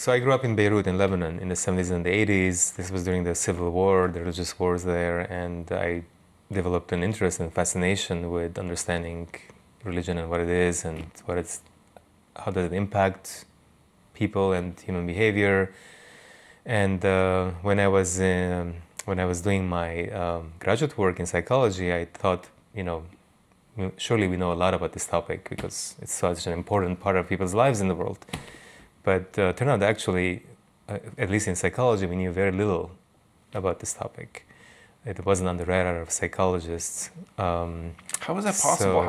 So I grew up in Beirut in Lebanon in the 70s and the 80s. This was during the civil war, the religious wars there, and I developed an interest and fascination with understanding religion and what it is and how does it impact people and human behavior. And when I was doing my graduate work in psychology, I thought, surely we know a lot about this topic because it's such an important part of people's lives in the world. But turned out actually, at least in psychology, we knew very little about this topic. It wasn't on the radar of psychologists. How is that possible?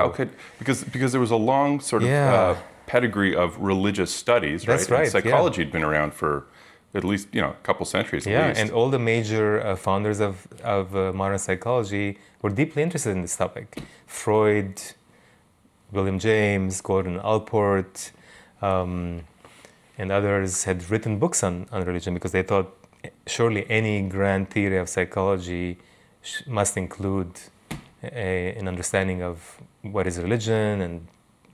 Because there was a long sort of pedigree of religious studies, right? That's right. And psychology had been around for at least a couple centuries. At least. And all the major founders of modern psychology were deeply interested in this topic. Freud, William James, Gordon Allport, and others had written books on religion because they thought surely any grand theory of psychology must include an understanding of what is religion and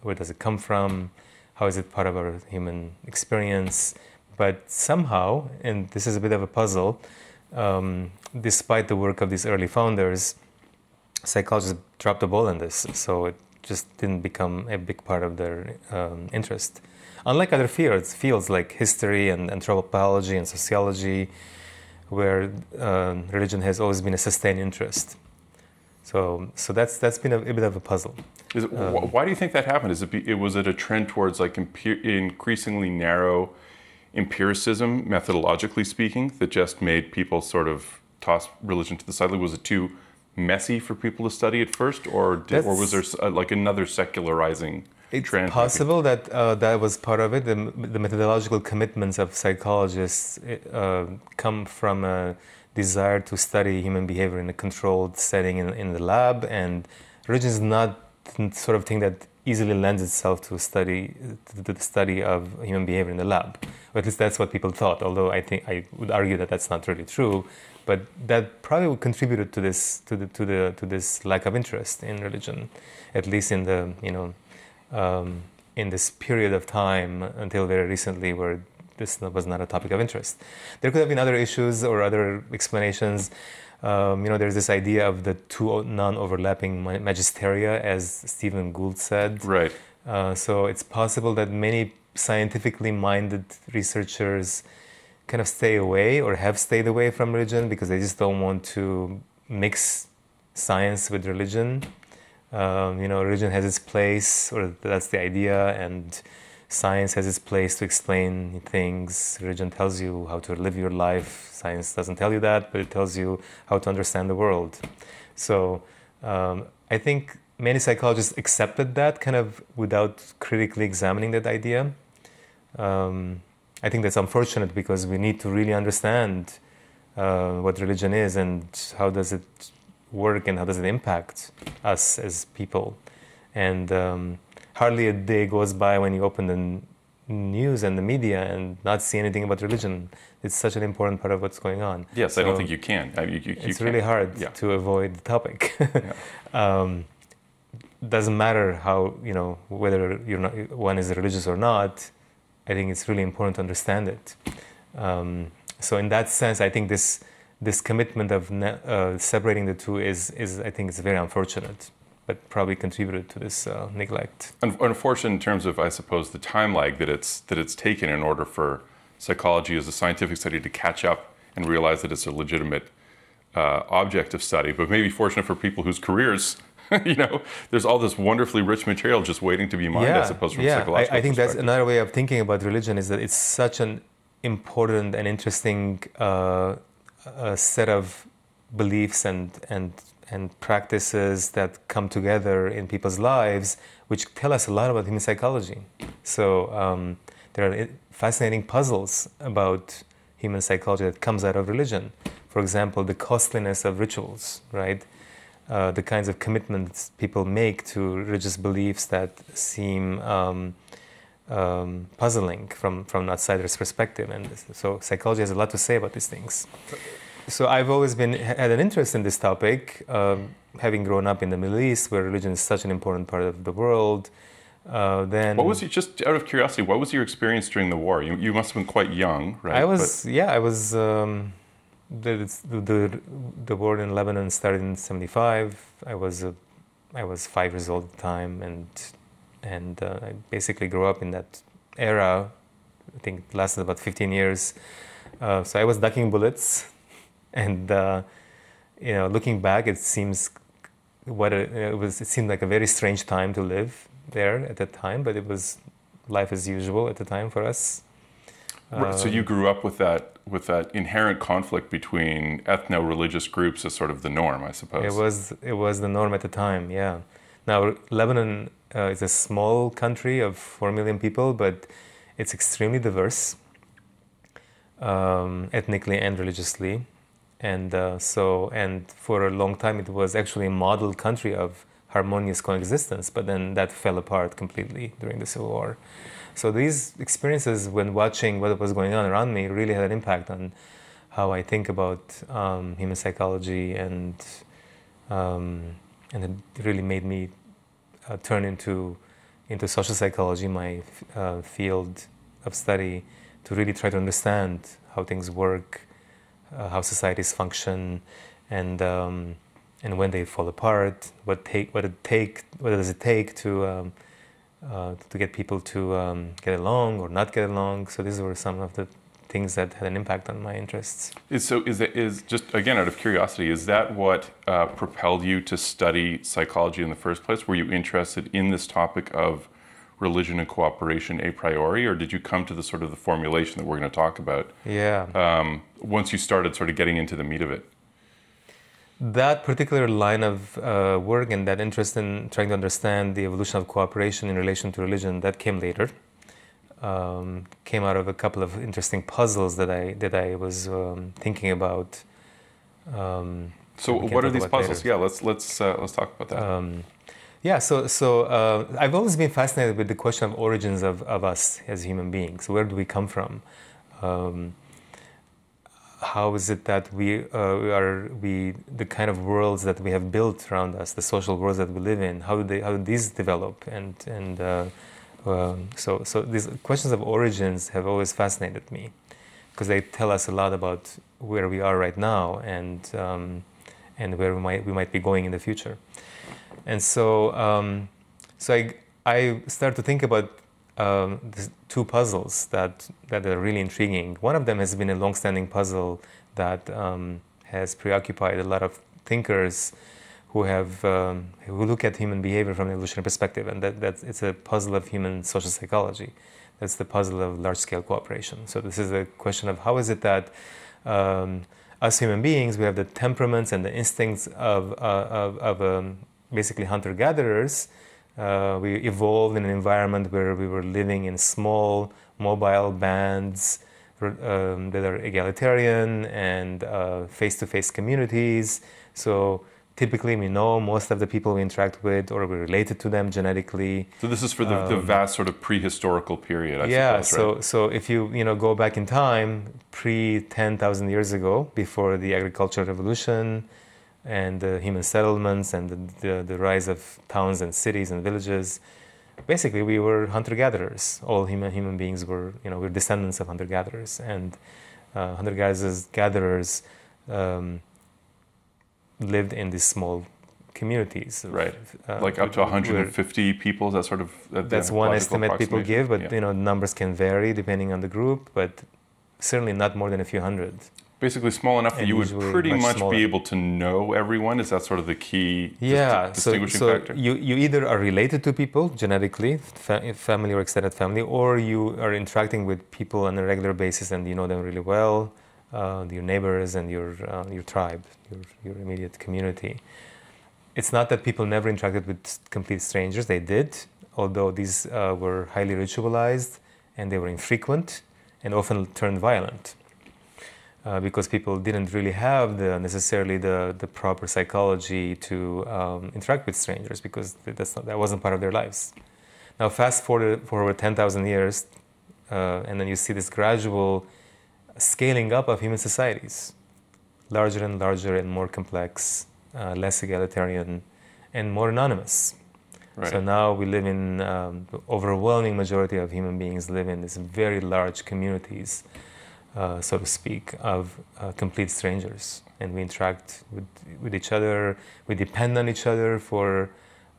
where does it come from, how is it part of our human experience. But somehow, and this is a bit of a puzzle, despite the work of these early founders, psychologists dropped the ball on this, so it just didn't become a big part of their interest. Unlike other fields like history and anthropology and sociology, where religion has always been a sustained interest. So that's been a bit of a puzzle. Why do you think that happened? Was it a trend towards like increasingly narrow empiricism, methodologically speaking, that just made people sort of toss religion to the side? Was it too messy for people to study at first, or was there like another secularizing trend? It's possible that that was part of it. The methodological commitments of psychologists come from a desire to study human behavior in a controlled setting in the lab, and religion is not the sort of thing that easily lends itself to the study of human behavior in the lab. Or at least that's what people thought, although I would argue that that's not really true. But that probably contributed to this lack of interest in religion, at least in the in this period of time until very recently, where this was not a topic of interest. There could have been other issues or other explanations. There's this idea of the two non-overlapping magisteria, as Stephen Gould said. Right. So it's possible that many scientifically minded researchers kind of stay away or have stayed away from religion because they just don't want to mix science with religion. Religion has its place, or that's the idea, and science has its place to explain things. Religion tells you how to live your life. Science doesn't tell you that, but it tells you how to understand the world. So I think many psychologists accepted that kind of without critically examining that idea. I think that's unfortunate because we need to really understand what religion is and how does it work and how does it impact us as people. And hardly a day goes by when you open the news and the media and not see anything about religion. It's such an important part of what's going on. Yes, so I don't think you can. It's really hard to avoid the topic. Doesn't matter how, whether one is religious or not. I think it's really important to understand it. So in that sense, I think this commitment of separating the two is I think it's very unfortunate, but probably contributed to this neglect. Unfortunate in terms of, I suppose, the time lag that it's taken in order for psychology as a scientific study to catch up and realize that it's a legitimate object of study. But maybe fortunate for people whose careers, there's all this wonderfully rich material just waiting to be mined, I suppose, from psychological I think that's perspective. another way of thinking about religion, is that it's such an important and interesting set of beliefs and practices that come together in people's lives, which tell us a lot about human psychology. So there are fascinating puzzles about human psychology that comes out of religion. For example, the costliness of rituals, right? The kinds of commitments people make to religious beliefs that seem puzzling from an outsider's perspective. And so psychology has a lot to say about these things. So I've always had an interest in this topic, having grown up in the Middle East, where religion is such an important part of the world. Then What was just out of curiosity? What was your experience during the war? You must have been quite young, right? I was, yeah, I was. The war in Lebanon started in '75. I was 5 years old at the time, and I basically grew up in that era. I think it lasted about 15 years. So I was ducking bullets, and looking back, it seems it seemed like a very strange time to live there at that time, but it was life as usual at the time for us. So you grew up with that inherent conflict between ethno-religious groups as sort of the norm, I suppose. It was the norm at the time, yeah. Now Lebanon is a small country of 4 million people, but it's extremely diverse, ethnically and religiously, and for a long time it was actually a model country of harmonious coexistence. But then that fell apart completely during the Civil War. So these experiences, when watching what was going on around me, really had an impact on how I think about human psychology, and it really made me turn into social psychology, my field of study, to really try to understand how things work, how societies function, and when they fall apart, what does it take to get people to get along or not get along. So these were some of the things that had an impact on my interests. Is just, again, out of curiosity, is that what propelled you to study psychology in the first place? Were you interested in this topic of religion and cooperation a priori, or did you come to the sort of the formulation that we're going to talk about? Yeah. Once you started sort of getting into the meat of it. That particular line of work and that interest in trying to understand the evolution of cooperation in relation to religion, that came later. Came out of a couple of interesting puzzles that I was thinking about. So what are these puzzles? Later. Yeah, let's talk about that. So I've always been fascinated with the question of origins of us as human beings. Where do we come from? How is it that the kind of worlds that we have built around us, the social worlds that we live in, how do these develop? So these questions of origins have always fascinated me, because they tell us a lot about where we are right now, and where we might be going in the future. And so I started to think about these two puzzles that are really intriguing. One of them has been a long-standing puzzle that has preoccupied a lot of thinkers who look at human behavior from an evolutionary perspective, and that it's a puzzle of human social psychology. That's the puzzle of large-scale cooperation. So this is a question of how is it that us human beings, we have the temperaments and the instincts of basically hunter-gatherers. We evolved in an environment where we were living in small, mobile bands that are egalitarian and face-to-face communities. So typically we know most of the people we interact with, or we're related to them genetically. So this is for the vast sort of prehistorical period, I suppose, right? So if you go back in time, pre-10,000 years ago, before the agricultural revolution, and the human settlements and the rise of towns and cities and villages, basically we were hunter-gatherers. All human beings were, we're descendants of hunter-gatherers, and hunter-gatherers lived in these small communities. Right, like up to 150 people. Is that sort of that's one estimate people give, but numbers can vary depending on the group, but certainly not more than a few hundred. Basically small enough that you would pretty much be able to know everyone. Is that sort of the key distinguishing factor? You either are related to people genetically, family or extended family, or you are interacting with people on a regular basis and you know them really well, your neighbors and your tribe, your immediate community. It's not that people never interacted with complete strangers. They did, although these were highly ritualized and they were infrequent and often turned violent. Because people didn't really have necessarily the proper psychology to interact with strangers, because that wasn't part of their lives. Now fast forward for over 10,000 years, and then you see this gradual scaling up of human societies, larger and larger and more complex, less egalitarian, and more anonymous. Right. So now we live in, the overwhelming majority of human beings live in these very large communities, so to speak, of complete strangers. And we interact with each other, we depend on each other for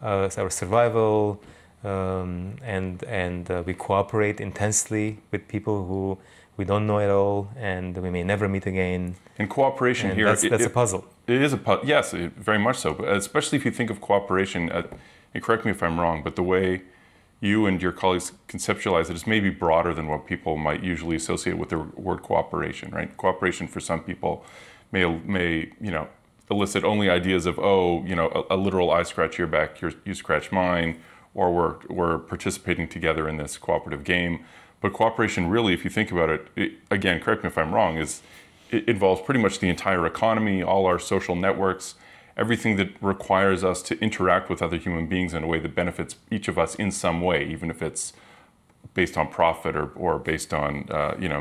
our survival, and we cooperate intensely with people who we don't know at all, and we may never meet again. And cooperation And here, that's a puzzle. It is a puzzle, yes, very much so. But especially if you think of cooperation, and correct me if I'm wrong, but the way you and your colleagues conceptualize it is maybe broader than what people might usually associate with the word cooperation, right? Cooperation for some people may elicit only ideas of, a literal I scratch your back, you scratch mine, or we're participating together in this cooperative game. But cooperation really, if you think about it, again, correct me if I'm wrong, it involves pretty much the entire economy, all our social networks, everything that requires us to interact with other human beings in a way that benefits each of us in some way, even if it's based on profit or based on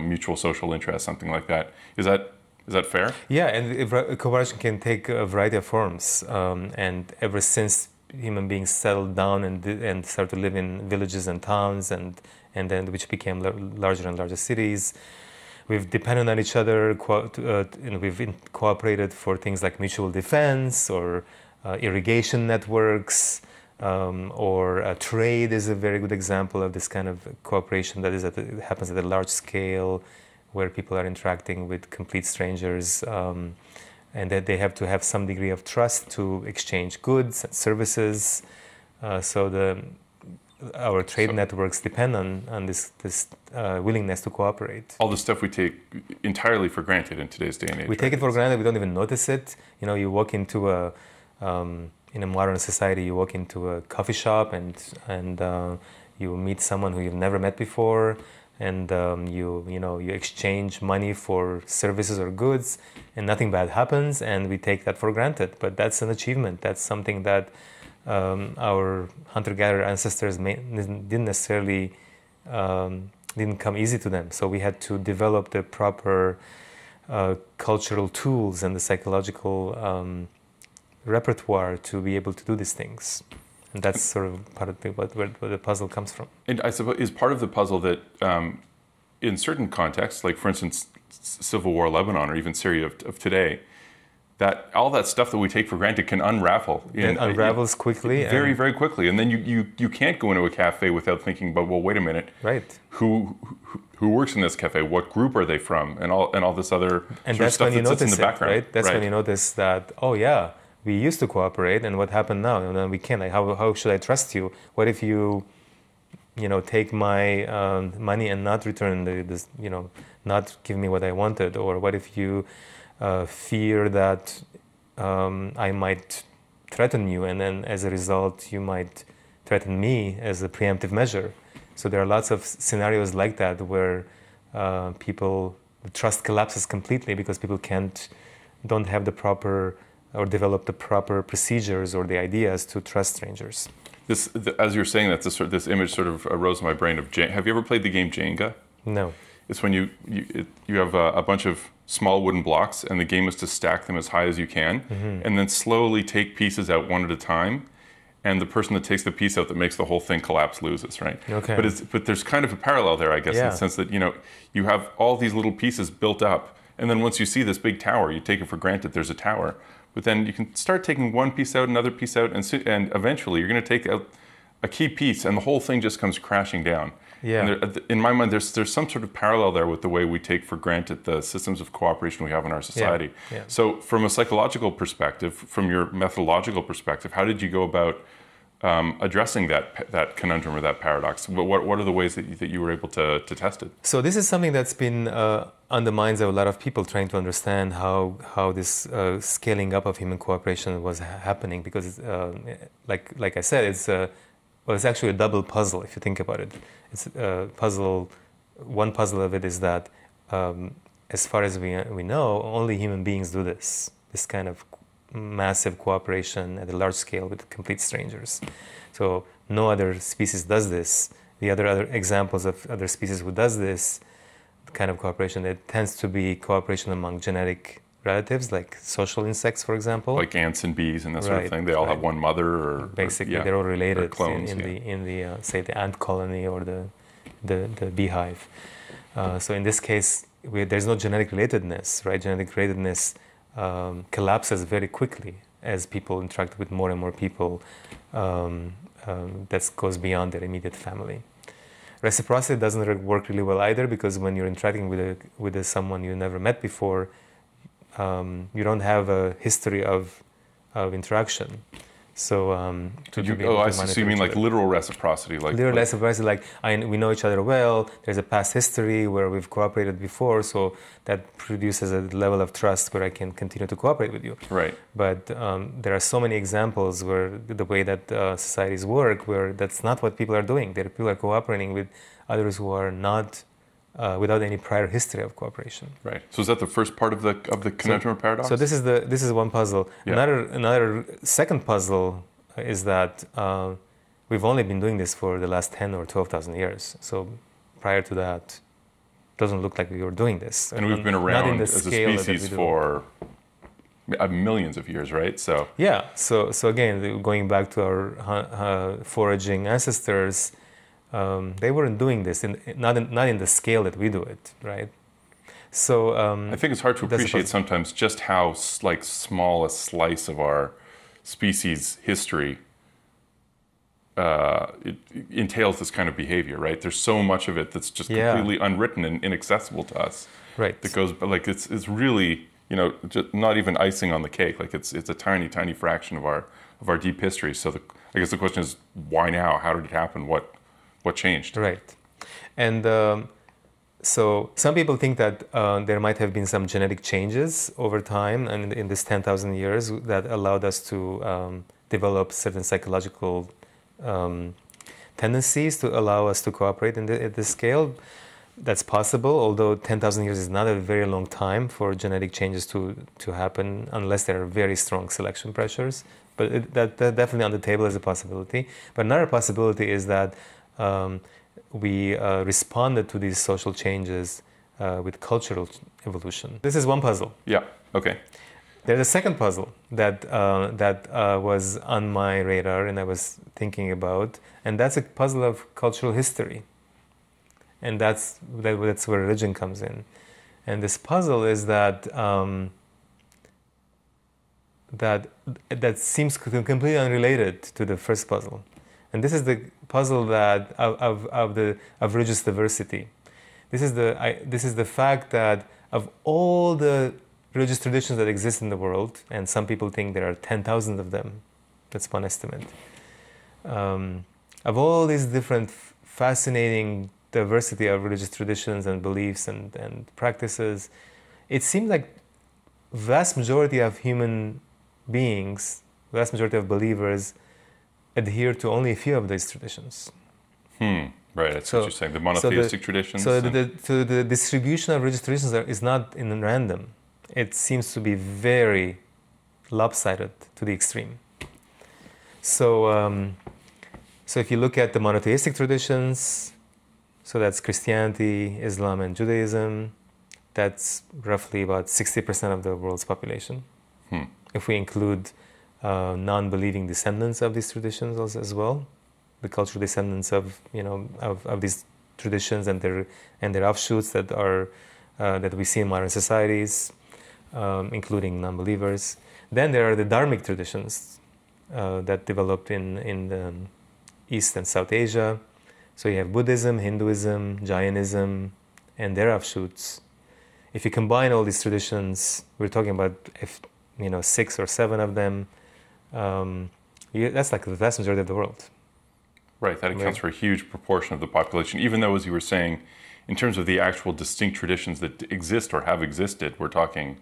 mutual social interest, something like that. Is that fair? Yeah, and cooperation can take a variety of forms. And ever since human beings settled down and started to live in villages and towns, and then which became larger and larger cities, we've depended on each other. We've cooperated for things like mutual defense or irrigation networks, or trade is a very good example of this kind of cooperation that happens at a large scale, where people are interacting with complete strangers, and that they have to have some degree of trust to exchange goods and services. Our trade networks depend on this willingness to cooperate. All the stuff we take entirely for granted in today's day and age. We take it for granted. We don't even notice it. You walk into in a modern society, you walk into a coffee shop and you meet someone who you've never met before, and you exchange money for services or goods, and nothing bad happens, and we take that for granted. But that's an achievement. That's something that our hunter-gatherer ancestors didn't necessarily didn't come easy to them. So we had to develop the proper cultural tools and the psychological repertoire to be able to do these things. And that's sort of part of where the puzzle comes from. And I suppose is part of the puzzle that in certain contexts, like for instance, civil war Lebanon or even Syria of today, that all that stuff that we take for granted can unravel. It unravels quickly. Very, very quickly. And then you can't go into a cafe without thinking, but well, wait a minute. Right. Who works in this cafe? What group are they from? And all this other sort of stuff that sits in the background. Right? That's when you notice that, oh yeah, we used to cooperate, and what happened now? And then we can't. How should I trust you? What if you take my money and not return this, not give me what I wanted? Or what if you fear that I might threaten you, and then as a result you might threaten me as a preemptive measure? So there are lots of scenarios like that where the trust collapses completely because people don't have the proper or develop the proper procedures or the ideas to trust strangers. As you're saying that, this image sort of arose in my brain of have you ever played the game Jenga? No. It's when you have a bunch of small wooden blocks, and the game is to stack them as high as you can, and then slowly take pieces out one at a time. And the person that takes the piece out that makes the whole thing collapse loses, right? Okay. But there's kind of a parallel there, I guess, in the sense that you have all these little pieces built up, and then once you see this big tower, you take it for granted there's a tower. But then you can start taking one piece out, another piece out, and eventually you're going to take out a key piece, and the whole thing just comes crashing down. Yeah. And in my mind, there's some sort of parallel there with the way we take for granted the systems of cooperation we have in our society. Yeah. So from a psychological perspective, from your methodological perspective, how did you go about addressing that conundrum or that paradox? What are the ways that you were able to test it? So this is something that's been on the minds of a lot of people, trying to understand how this scaling up of human cooperation was happening, because like I said, it's actually a double puzzle if you think about it. It's a puzzle. One puzzle of it is that as far as we know, only human beings do this kind of massive cooperation at a large scale with complete strangers. So no other species does this. The other examples of other species who does this kind of cooperation, it tends to be cooperation among genetic relatives, like social insects, for example. Like ants and bees and that sort of Right, thing. They all have right. one mother, or Basically, yeah, they're all or related clones. in the say the ant colony or the beehive. So in this case, there's no genetic relatedness, right? Genetic relatedness collapses very quickly as people interact with more and more people. That goes beyond their immediate family. Reciprocity doesn't work really well either, because when you're interacting with someone you never met before, you don't have a history of interaction. So, I see. So you mean like literal reciprocity, literal reciprocity, like we know each other well. There's a past history where we've cooperated before, so that produces a level of trust where I can continue to cooperate with you. Right. But there are so many examples where the way that societies work, where that's not what people are doing. People are cooperating with others who are not without any prior history of cooperation. Right. So is that the first part of the conundrum or paradox? So this is one puzzle. Yeah. Another second puzzle is that we've only been doing this for the last 10 or 12,000 years. So prior to that, it doesn't look like we were doing this. And we've been around as a species for millions of years, right? So yeah. So again, going back to our foraging ancestors, they weren't doing this not in the scale that we do it, right? So I think it's hard to appreciate sometimes just how small a slice of our species history it entails this kind of behavior, right? There's so much of it that's just completely unwritten and inaccessible to us. Right. That goes, but it's really, just not even icing on the cake. Like it's a tiny, tiny fraction of our deep history. So I guess the question is, why now? How did it happen? What changed? Right. And so some people think that there might have been some genetic changes over time and in this 10,000 years that allowed us to develop certain psychological tendencies to allow us to cooperate at this scale. That's possible, although 10,000 years is not a very long time for genetic changes to happen unless there are very strong selection pressures. But that definitely on the table is a possibility. But another possibility is that we responded to these social changes with cultural evolution. This is one puzzle. Yeah. Okay. There's a second puzzle that was on my radar and I was thinking about, and that's a puzzle of cultural history. And that's where religion comes in. And this puzzle is that that seems completely unrelated to the first puzzle. And this is the puzzle that of religious diversity. This is the fact that of all the religious traditions that exist in the world, and some people think there are 10,000 of them. That's one estimate. Of all these different fascinating diversity of religious traditions and beliefs and practices, it seems like vast majority of human beings, vast majority of believers, adhere to only a few of these traditions. Right, that's what you're saying. The monotheistic traditions. So the distribution of religious traditions is not in random. It seems to be very lopsided to the extreme. So, so if you look at the monotheistic traditions, so that's Christianity, Islam, and Judaism, that's roughly about 60% of the world's population. If we include non-believing descendants of these traditions as well, the cultural descendants of these traditions and their offshoots that are that we see in modern societies, including non-believers. Then there are the dharmic traditions that developed in the East and South Asia. So you have Buddhism, Hinduism, Jainism, and their offshoots. If you combine all these traditions, we're talking about 6 or 7 of them. That's like the vast majority of the world. Right, that accounts for a huge proportion of the population, even though, as you were saying, in terms of the actual distinct traditions that exist or have existed, we're talking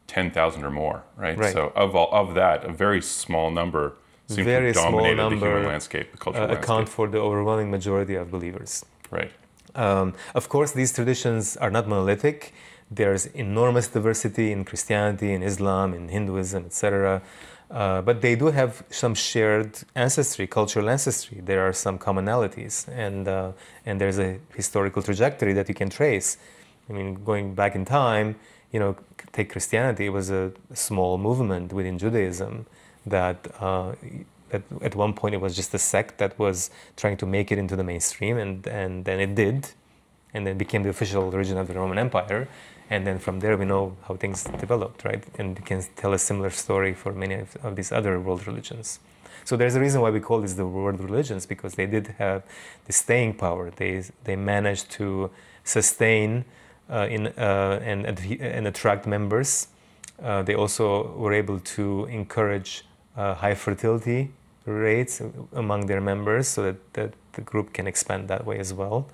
10,000 or more, right? So of that, a very small number seem to have dominated the human landscape, the cultural landscape. Account for the overwhelming majority of believers. Right. Of course, these traditions are not monolithic. There's enormous diversity in Christianity, in Islam, in Hinduism, etc. But they do have some shared ancestry, cultural ancestry. There are some commonalities, and there's a historical trajectory that you can trace. I mean, going back in time, take Christianity. It was a small movement within Judaism that at one point it was just a sect that was trying to make it into the mainstream, and then it did, and then became the official religion of the Roman Empire. And then from there we know how things developed, right? And you can tell a similar story for many of these other world religions. So there's a reason why we call these the world religions, because they did have the staying power. They managed to sustain and attract members. They also were able to encourage high fertility rates among their members, so that the group can expand that way as well.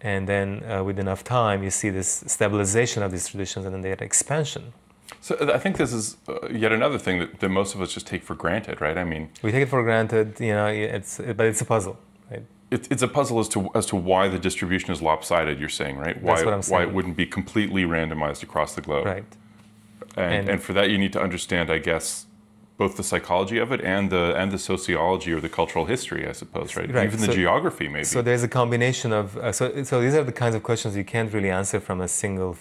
And then with enough time, you see this stabilization of these traditions, and then they had expansion. So I think this is yet another thing that most of us just take for granted, right? I mean, we take it for granted, but it's a puzzle, right? It's a puzzle as to why the distribution is lopsided. You're saying, right? That's what I'm saying. Why it wouldn't be completely randomized across the globe, right? And for that, you need to understand, I guess, both the psychology of it and the sociology or the cultural history, I suppose, right? Even the geography, maybe. So there's a combination of so these are the kinds of questions you can't really answer from a single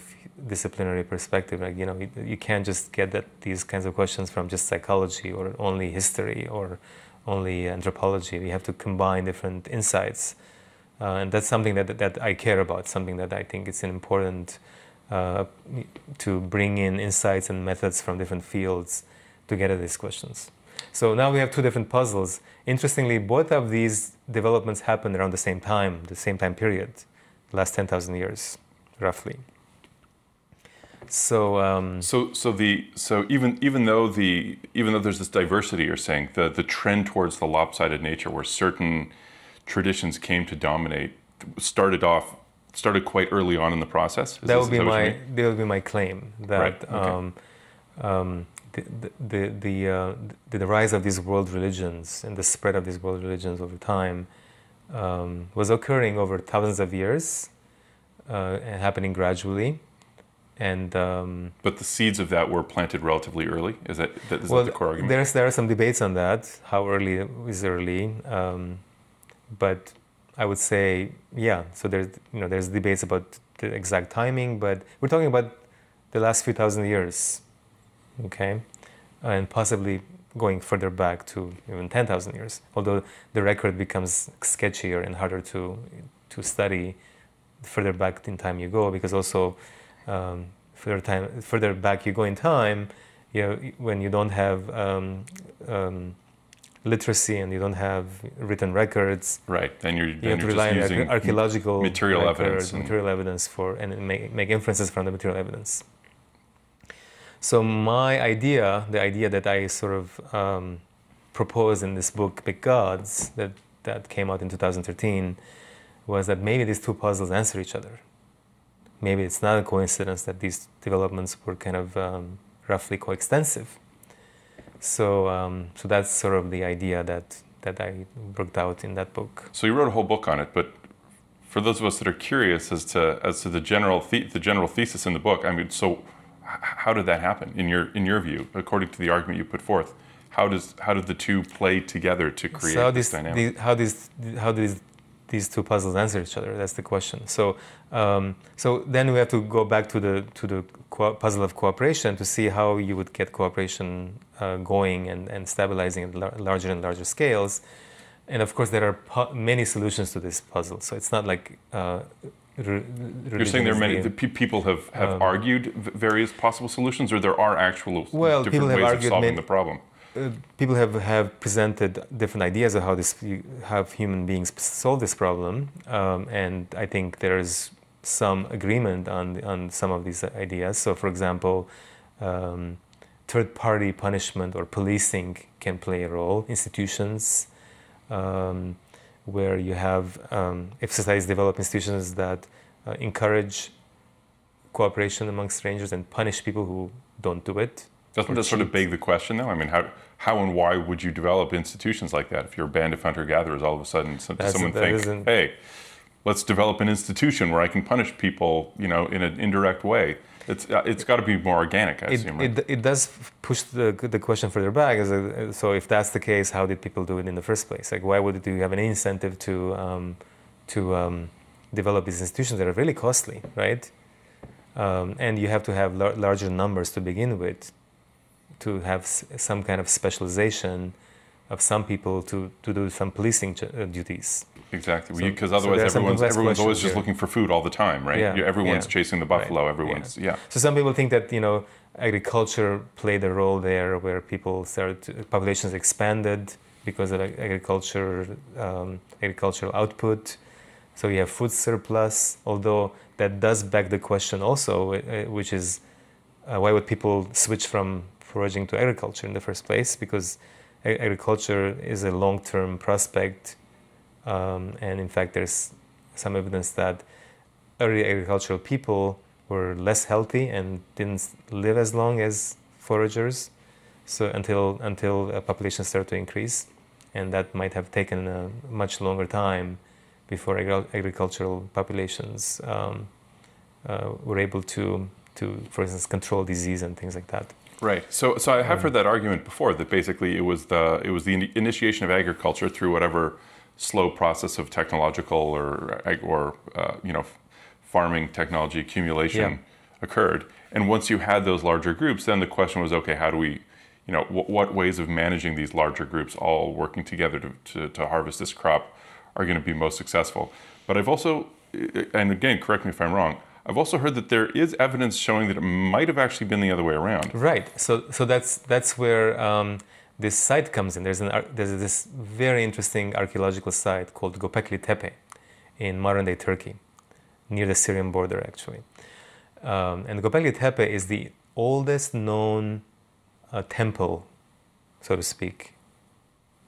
disciplinary perspective. Like, you can't just get these kinds of questions from just psychology or only history or only anthropology. You have to combine different insights, and that's something that I care about. Something that I think it's important to bring in insights and methods from different fields to get at these questions. So now we have two different puzzles. Interestingly, both of these developments happened around the same time period, the last 10,000 years, roughly. So even though there's this diversity, you're saying the trend towards the lopsided nature, where certain traditions came to dominate, started quite early on in the process. That would be my claim that. Right. Okay. The rise of these world religions and the spread of these world religions over time was occurring over thousands of years and happening gradually. And but the seeds of that were planted relatively early. Is that the core argument? There are some debates on that. How early is early? But I would say, yeah. So there's debates about the exact timing, but we're talking about the last few thousand years. Okay, and possibly going further back to even 10,000 years. Although the record becomes sketchier and harder to study further back in time you go, because also further back you go in time, when you don't have literacy and you don't have written records, right? Then you have to rely on archaeological material evidence and make inferences from the material evidence. So the idea that I sort of proposed in this book, Big Gods, that came out in 2013, was that maybe these two puzzles answer each other. Maybe it's not a coincidence that these developments were kind of roughly coextensive. So that's sort of the idea that I worked out in that book. So you wrote a whole book on it, but for those of us that are curious as to the general thesis in the book, I mean, so how did that happen in your view, according to the argument you put forth? How did the two play together to create this dynamic? How do these two puzzles answer each other? That's the question. So then we have to go back to the puzzle of cooperation to see how you would get cooperation going and stabilizing at larger and larger scales. And of course, there are many solutions to this puzzle. So it's not like you're saying there are many people have argued various possible solutions, or there are actual different ways of solving the problem? People have presented different ideas of how human beings solve this problem, and I think there is some agreement on some of these ideas. So, for example, third-party punishment or policing can play a role. Institutions, where you have, if societies develop institutions that encourage cooperation among strangers and punish people who don't do it. Doesn't that sort of beg the question, though? I mean, how and why would you develop institutions like that if you're a band of hunter-gatherers? All of a sudden, someone thinks, "Hey, let's develop an institution where I can punish people, in an indirect way." It's got to be more organic, I assume. Right? It does push the question further back. So if that's the case, how did people do it in the first place? Like, why would you have an incentive to develop these institutions that are really costly, right? And you have to have larger numbers to begin with, to have some kind of specialization of some people to do some policing duties. Exactly, because otherwise everyone's always just looking for food all the time, right? Yeah, everyone's chasing the buffalo. Right. Everyone's So some people think that agriculture played a role there, where populations expanded because of agricultural output. So you have food surplus. Although that does beg the question also, which is why would people switch from foraging to agriculture in the first place? Because agriculture is a long-term prospect. And in fact, there's some evidence that early agricultural people were less healthy and didn't live as long as foragers. So until populations started to increase, and that might have taken a much longer time before agricultural populations were able to, for instance, control disease and things like that. Right. So I have heard that argument before, that basically it was the initiation of agriculture through whatever slow process of technological or farming technology accumulation occurred. And once you had those larger groups, then the question was, okay, how do we, what ways of managing these larger groups all working together to harvest this crop are going to be most successful? But I've also, and again, correct me if I'm wrong, I've also heard that there is evidence showing that it might have actually been the other way around. Right. So that's where this site comes in. There's this very interesting archaeological site called Göbekli Tepe in modern-day Turkey, near the Syrian border, actually. And Göbekli Tepe is the oldest known temple, so to speak,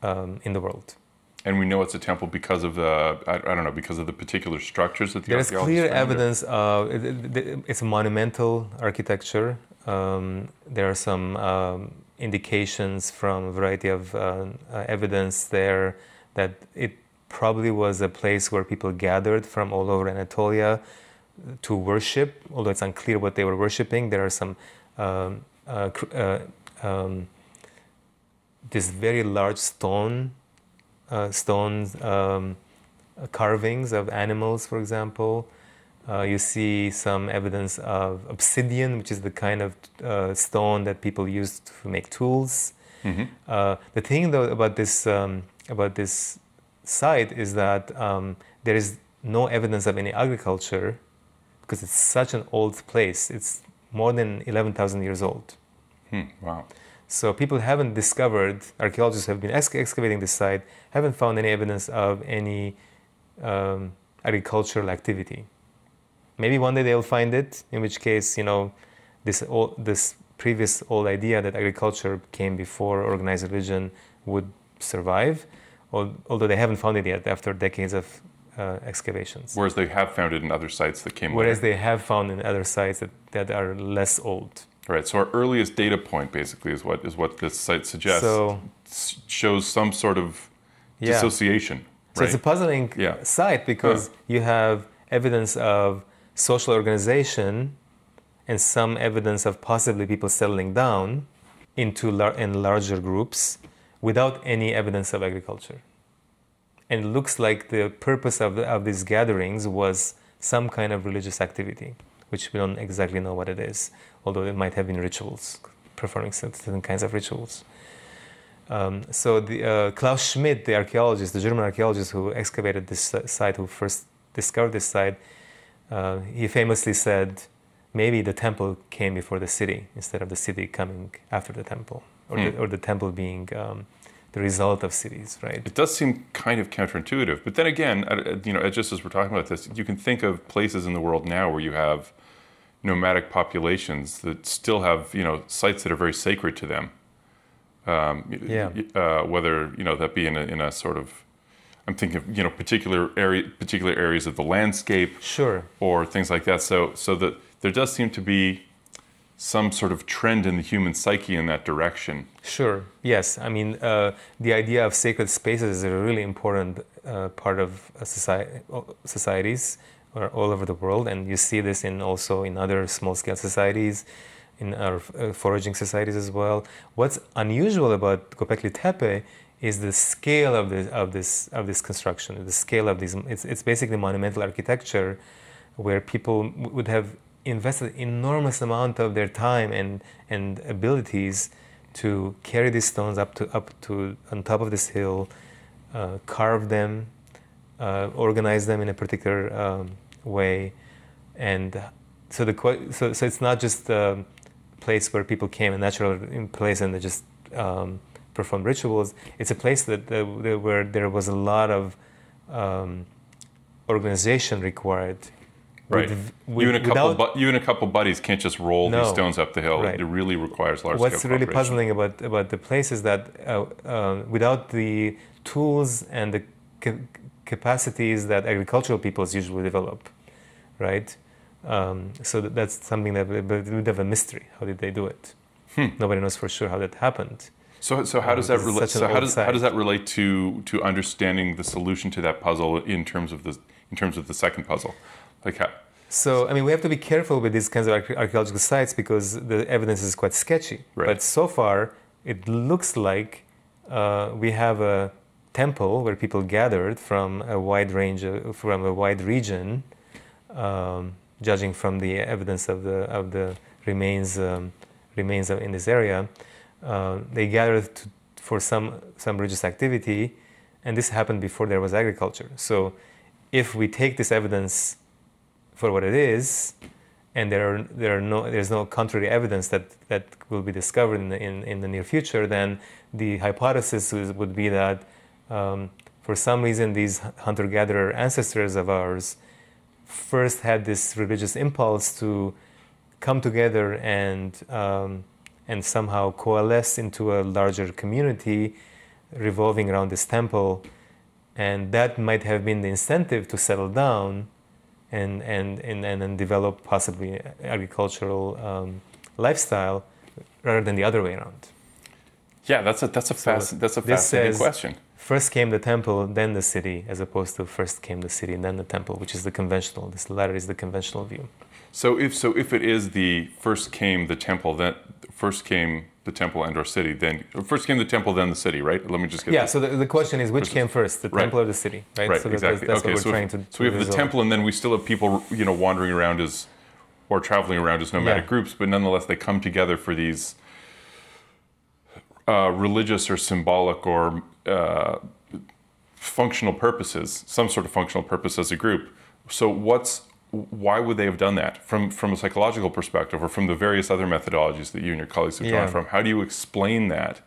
in the world. And we know it's a temple because of because of the particular structures that the archaeologists found. There's clear evidence of it's a monumental architecture. There are some indications from a variety of evidence there that it probably was a place where people gathered from all over Anatolia to worship, although it's unclear what they were worshiping. There are some this very large stone carvings of animals, for example. You see some evidence of obsidian, which is the kind of stone that people used to make tools. Mm-hmm. The thing, though, about this site is that there is no evidence of any agriculture, because it's such an old place. It's more than 11,000 years old. Wow. So people haven't discovered, archaeologists have been excavating this site, haven't found any evidence of any agricultural activity. Maybe one day they'll find it, in which case, this previous old idea that agriculture came before organized religion would survive, although they haven't found it yet after decades of excavations. Whereas they have found it in other sites that came later. Whereas they have found in other sites that are less old. Right. So our earliest data point, basically, is what this site suggests. So, shows some sort of dissociation. So it's a puzzling site, because you have evidence of social organization and some evidence of possibly people settling down in larger groups without any evidence of agriculture. And it looks like the purpose of these gatherings was some kind of religious activity, which we don't exactly know what it is, although it might have been rituals, performing certain kinds of rituals. So Klaus Schmidt, the archaeologist, the German archaeologist who excavated this site, who first discovered this site, he famously said, maybe the temple came before the city, instead of the city coming after the temple, or the temple being the result of cities, right? It does seem kind of counterintuitive. But then again, just as we're talking about this, you can think of places in the world now where you have nomadic populations that still have, sites that are very sacred to them. Whether, that be in a sort of, I'm thinking of, particular areas of the landscape. Sure. Or things like that. So that there does seem to be some sort of trend in the human psyche in that direction. Sure. Yes. I mean, the idea of sacred spaces is a really important part of societies all over the world, and you see this also in other small-scale societies, in our foraging societies as well. What's unusual about Göbekli Tepe is the scale of this construction. The scale of these, it's basically monumental architecture, where people would have invested enormous amount of their time and abilities to carry these stones up to on top of this hill, carve them, organize them in a particular way, and so so it's not just a place where people came, a natural place, and they just performed rituals. It's a place where there was a lot of organization required. Right. You and a couple buddies can't just roll these stones up the hill. Right. It really requires large-scale What's really puzzling about the place is that without the tools and the capacities that agricultural peoples usually develop, right? So that's something that a bit of a mystery. How did they do it? Nobody knows for sure how that happened. So how does that relate? So how does that relate to understanding the solution to that puzzle in terms of the second puzzle? Like how? So I mean, we have to be careful with these kinds of archaeological sites because the evidence is quite sketchy. Right. But so far, it looks like we have a temple where people gathered from a wide range, from a wide region, judging from the evidence of the remains in this area. They gathered for some religious activity, and this happened before there was agriculture. So, if we take this evidence for what it is, and there's no contrary evidence that will be discovered in the near future, then the hypothesis would be that for some reason these hunter-gatherer ancestors of ours first had this religious impulse to come together and somehow coalesce into a larger community revolving around this temple, and that might have been the incentive to settle down and develop possibly agricultural lifestyle rather than the other way around. Yeah, that's a fascinating question. First came the temple, then the city, as opposed to first came the city and then the temple, which is the conventional. This latter is the conventional view. So if it is the first came the temple, then first came the temple and or city, then first came the temple, then the city, right? Let me just get so the question is which came first, the temple or the city, right? Right, so exactly. That's what we're trying to So we have the temple, and then we still have people, wandering around or traveling around as nomadic groups, but nonetheless they come together for these religious or symbolic or functional purposes, some sort of functional purpose as a group. So why would they have done that from a psychological perspective, or from the various other methodologies that you and your colleagues have drawn from? How do you explain that,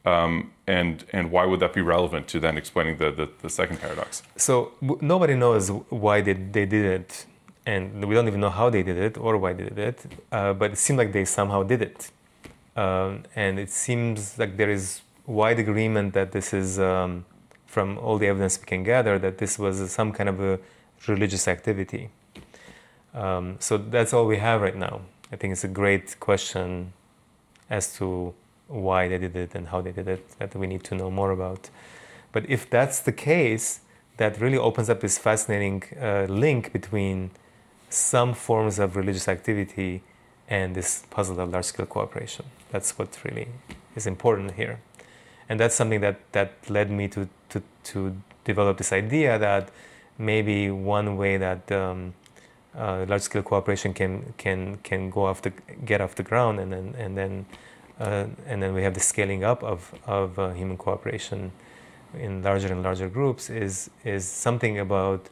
and why would that be relevant to then explaining the second paradox? So nobody knows why they did it, and we don't even know how they did it or why they did it, but it seemed like they somehow did it. And it seems like there is wide agreement that this is, from all the evidence we can gather, that this was some kind of a religious activity. So that's all we have right now. I think it's a great question as to why they did it and how they did it that we need to know more about. But if that's the case, that really opens up this fascinating link between some forms of religious activity and this puzzle of large-scale cooperation. That's what really is important here. And that's something that led me to develop this idea that maybe one way that large-scale cooperation can get off the ground, and then we have the scaling up of human cooperation in larger and larger groups is something about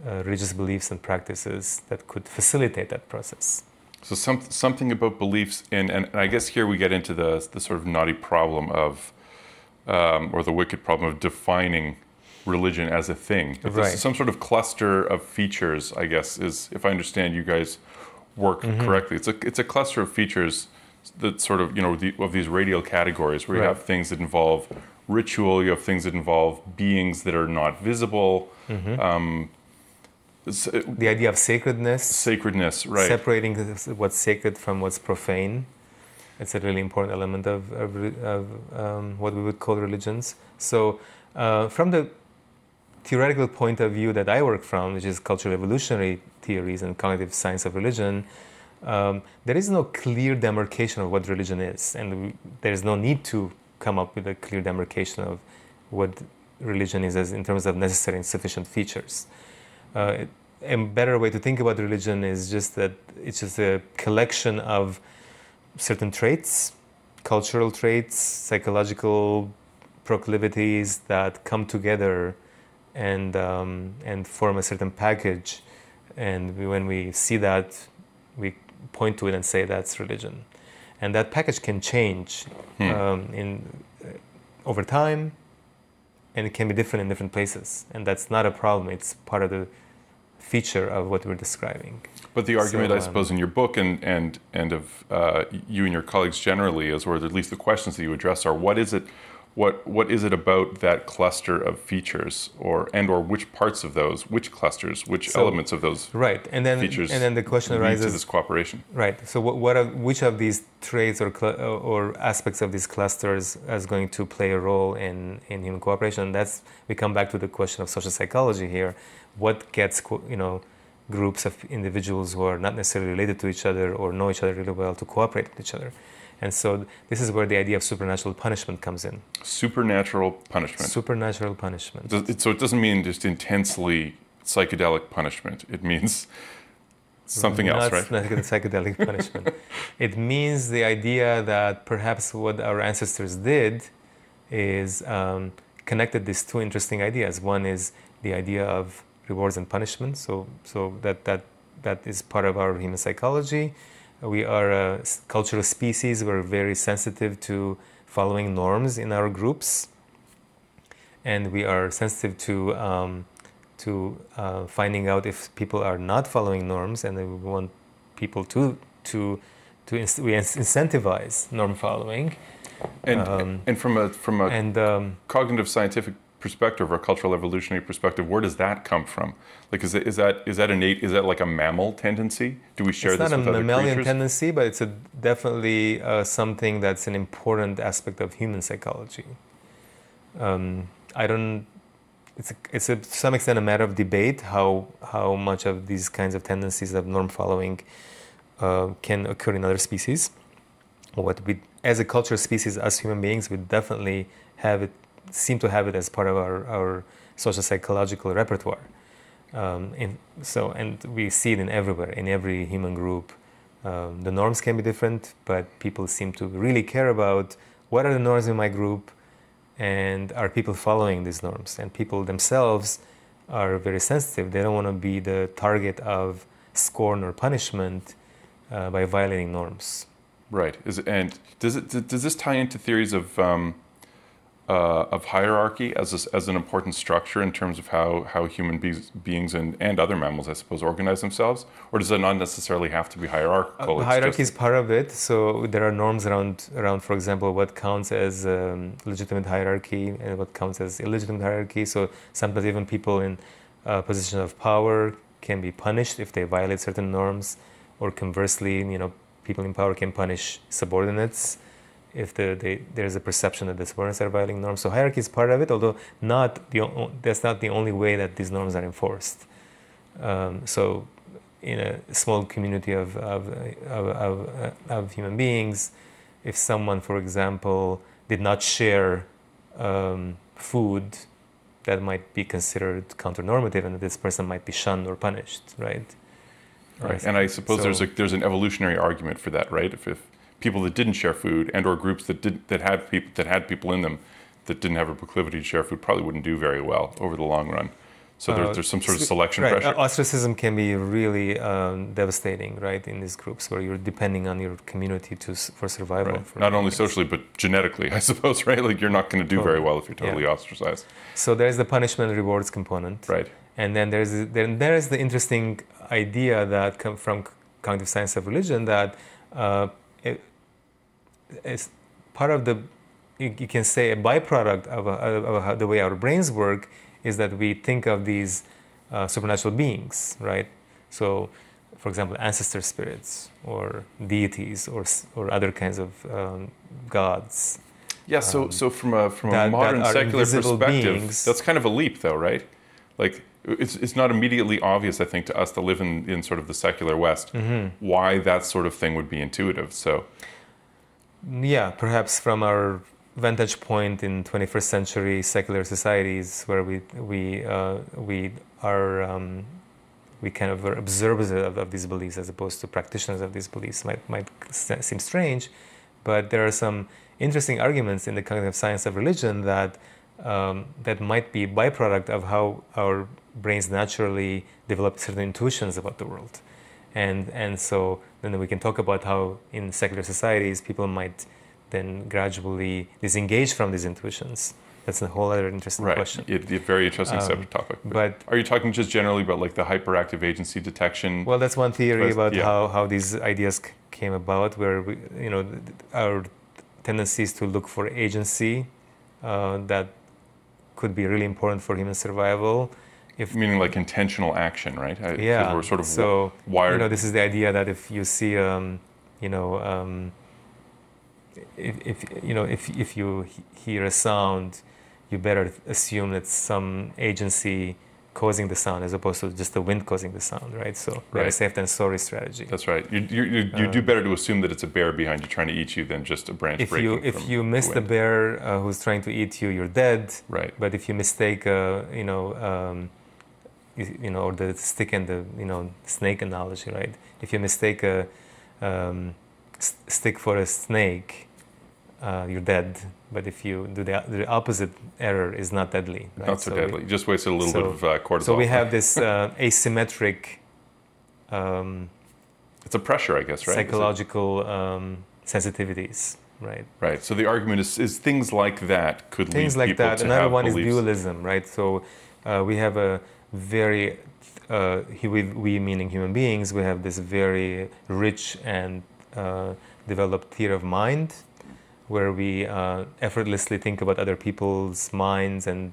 religious beliefs and practices that could facilitate that process. So something about beliefs, and I guess here we get into the sort of knotty problem of, or the wicked problem of defining religion as a thing. If this is some sort of cluster of features, I guess, is, if I understand you guys work correctly, it's a cluster of features that sort of, of these radial categories where you have things that involve ritual, you have things that involve beings that are not visible. The idea of sacredness, right? Separating what's sacred from what's profane. It's a really important element of what we would call religions. So, from the theoretical point of view that I work from, which is cultural evolutionary theories and cognitive science of religion, there is no clear demarcation of what religion is, and there is no need to come up with a clear demarcation of what religion is as in terms of necessary and sufficient features. a better way to think about religion is just that it's just a collection of certain traits, cultural traits, psychological proclivities that come together and form a certain package. And when we see that, we point to it and say that's religion. And that package can change over time, and it can be different in different places. And that's not a problem. It's part of the feature of what we're describing. But the argument, I suppose, in your book and of you and your colleagues generally is, or at least the questions that you address are, what is it about that cluster of features, or which parts of those, which clusters, which elements of those right, and then features and then the question lead arises to this cooperation? Right. So which of these traits or aspects of these clusters is going to play a role in human cooperation? We come back to the question of social psychology here. What gets groups of individuals who are not necessarily related to each other or know each other really well to cooperate with each other? And so this is where the idea of supernatural punishment comes in. Supernatural punishment. Supernatural punishment. So it doesn't mean just intensely psychedelic punishment. It means something else, right? Not psychedelic punishment. It means the idea that perhaps what our ancestors did is connected these two interesting ideas. One is the idea of rewards and punishment. So that is part of our human psychology. We are a cultural species. We're very sensitive to following norms in our groups, and we are sensitive to finding out if people are not following norms, and we want people to incentivize norm following. And from a cognitive scientific perspective or cultural evolutionary perspective, where does that come from? Like, is that innate? Is that like a mammal tendency? Do we share this with other creatures? It's not a mammalian tendency, but it's definitely something that's an important aspect of human psychology. It's to some extent a matter of debate how much of these kinds of tendencies of norm following can occur in other species. As a cultural species, as human beings, we definitely seem to have it as part of our social psychological repertoire. And we see it everywhere, in every human group. The norms can be different, but people seem to really care about what are the norms in my group, and are people following these norms? And people themselves are very sensitive. They don't want to be the target of scorn or punishment by violating norms. Right. And does this tie into theories of hierarchy as an important structure in terms of how human beings and other mammals, I suppose, organize themselves? Or does it not necessarily have to be hierarchical? Hierarchy is part of it. So there are norms around, for example, what counts as legitimate hierarchy and what counts as illegitimate hierarchy. So sometimes even people in a position of power can be punished if they violate certain norms, or conversely, people in power can punish subordinates if there's a perception that the subordinates are violating norms. So hierarchy is part of it, although that's not the only way that these norms are enforced. So in a small community of human beings, if someone, for example, did not share food, that might be considered counter-normative, and this person might be shunned or punished, right? Right, and I suppose there's an evolutionary argument for that, right? If people that didn't share food and or groups that had people in them that didn't have a proclivity to share food probably wouldn't do very well over the long run. So there's some sort of selection pressure. Ostracism can be really devastating, right, in these groups where you're depending on your community for survival. Right. Not only socially, but genetically, I suppose, right? Like, you're not going to do very well if you're totally ostracized. So there's the punishment and rewards component. Right. And then there is the interesting idea that comes from cognitive science of religion that it's part of you can say a byproduct of the way our brains work is that we think of these supernatural beings, right? So, for example, ancestor spirits or deities or other kinds of gods. Yeah. So from a modern secular perspective, that's kind of a leap, though, right? Like, it's not immediately obvious, I think, to us that live in sort of the secular West, why that sort of thing would be intuitive. So, yeah, perhaps from our vantage point in 21st century secular societies, where we are we kind of were observers of these beliefs as opposed to practitioners of these beliefs might seem strange, but there are some interesting arguments in the cognitive science of religion that that might be a byproduct of how our brains naturally develop certain intuitions about the world, and so then we can talk about how in secular societies people might then gradually disengage from these intuitions. That's a whole other interesting question. Right, a very interesting separate topic. But are you talking just generally about like the hyperactive agency detection? Well, that's one theory about how these ideas came about, where we, our tendencies to look for agency that could be really important for human survival. Meaning like intentional action, right? Yeah. We're sort of wired. This is the idea that if you see, if you hear a sound, you better assume that some agency causing the sound as opposed to just the wind causing the sound, right? So very safe than sorry strategy. That's right. You do better to assume that it's a bear behind you trying to eat you than just a branch breaking. If you miss the bear who's trying to eat you, you're dead. Right. But if you mistake, or the stick and the snake analogy, right? If you mistake a stick for a snake, you're dead. But if you do the opposite error, is not deadly. Right? Not so deadly. You just wasted a little bit of cortisol. So we have this asymmetric. It's a pressure, I guess, right? Psychological sensitivities, right? Right. So the argument is things like that could lead people to have beliefs. Things like that. Another one is dualism, right? So we have a very, we meaning human beings, we have this very rich and developed theory of mind, where we effortlessly think about other people's minds, and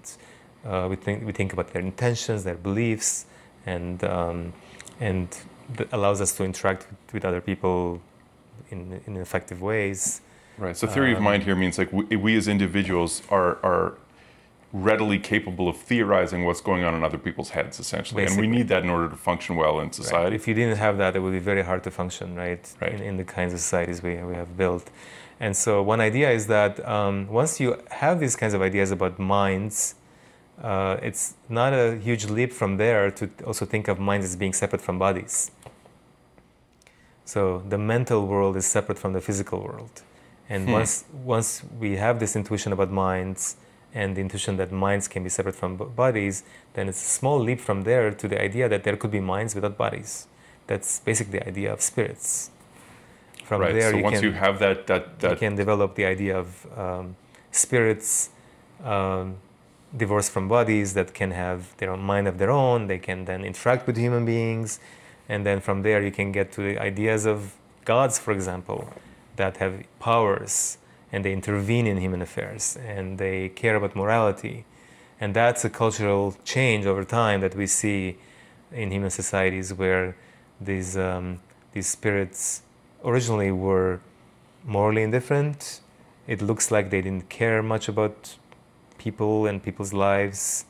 we think about their intentions, their beliefs, and that allows us to interact with other people in effective ways. Right. So theory of mind here means like we as individuals are readily capable of theorizing what's going on in other people's heads, essentially. Basically. And we need that in order to function well in society. Right. If you didn't have that, it would be very hard to function, right? In the kinds of societies we have built. And so one idea is that once you have these kinds of ideas about minds, it's not a huge leap from there to also think of minds as being separate from bodies. So the mental world is separate from the physical world. And once we have this intuition about minds, and the intuition that minds can be separate from bodies, then it's a small leap from there to the idea that there could be minds without bodies. That's basically the idea of spirits. From there, so once you have that you can develop the idea of spirits divorced from bodies that can have their own mind of their own. They can then interact with human beings, and then from there you can get to the ideas of gods, for example, that have powers, and they intervene in human affairs, and they care about morality. And that's a cultural change over time that we see in human societies, where these spirits originally were morally indifferent. It looks like they didn't care much about people and people's lives,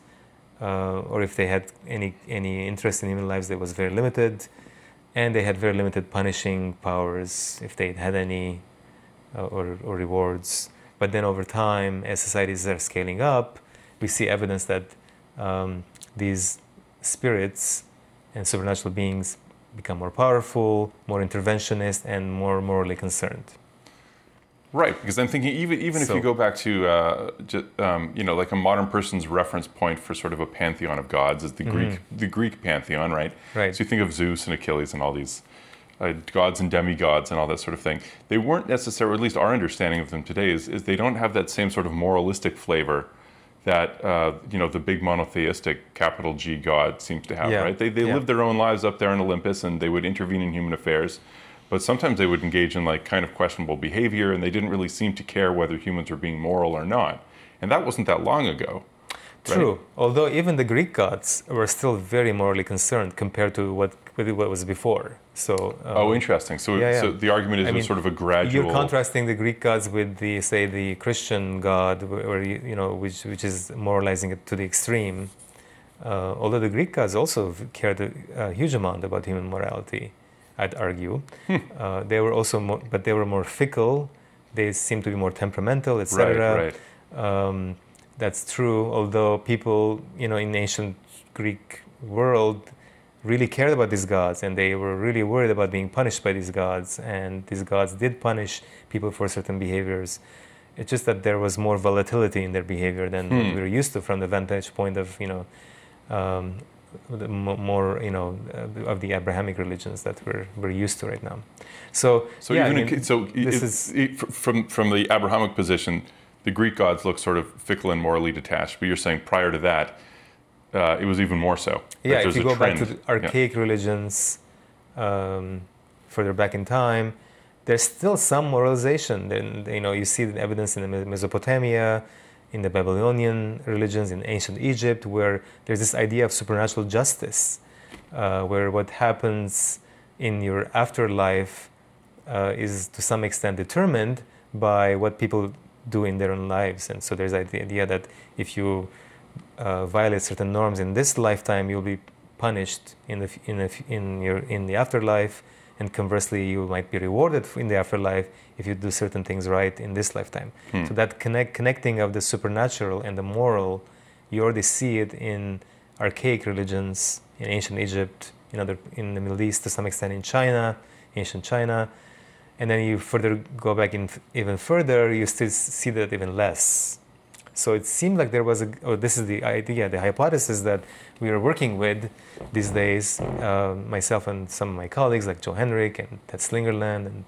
or if they had any interest in human lives, that was very limited. And they had very limited punishing powers, if they had any, or rewards. But then over time, as societies are scaling up, we see evidence that these spirits and supernatural beings become more powerful, more interventionist, and more morally concerned. Right, because I'm thinking even if you go back to like a modern person's reference point for sort of a pantheon of gods is the Greek pantheon, right? Right. So you think of Zeus and Achilles and all these gods and demigods and all that sort of thing. They weren't necessarily, or at least our understanding of them today is they don't have that same sort of moralistic flavor that the big monotheistic capital G God seems to have, right? They lived their own lives up there in Olympus, and they would intervene in human affairs, but sometimes they would engage in like kind of questionable behavior, and they didn't really seem to care whether humans were being moral or not. And that wasn't that long ago. True. Right? Although even the Greek gods were still very morally concerned compared to what was before. So. Interesting. So, so the argument is sort of a gradual. You're contrasting the Greek gods with the Christian God, where which is moralizing it to the extreme. Although the Greek gods also cared a huge amount about human morality, I'd argue. They were also but they were more fickle. They seemed to be more temperamental, etc. Right. That's true. Although people, in ancient Greek world, really cared about these gods, and they were really worried about being punished by these gods, and these gods did punish people for certain behaviors. It's just that there was more volatility in their behavior than what we were used to from the vantage point of, more, of the Abrahamic religions that we're used to right now. So yeah, from the Abrahamic position, the Greek gods look sort of fickle and morally detached. But you're saying prior to that, it was even more so. Yeah, if you go back to the archaic religions, further back in time, there's still some moralization. Then you see the evidence in the Mesopotamia, in the Babylonian religions, in ancient Egypt, where there's this idea of supernatural justice, where what happens in your afterlife is to some extent determined by what people do in their own lives. And so there's the idea that if you violate certain norms in this lifetime, you'll be punished in the afterlife, and conversely, you might be rewarded in the afterlife if you do certain things right in this lifetime. So that connecting of the supernatural and the moral, you already see it in archaic religions, in ancient Egypt, in the Middle East, to some extent in China, ancient China. And then you further go back even further, you still see that even less. So it seemed like there was this is the idea, the hypothesis that we are working with these days, myself and some of my colleagues like Joe Henrik and Ted Slingerland and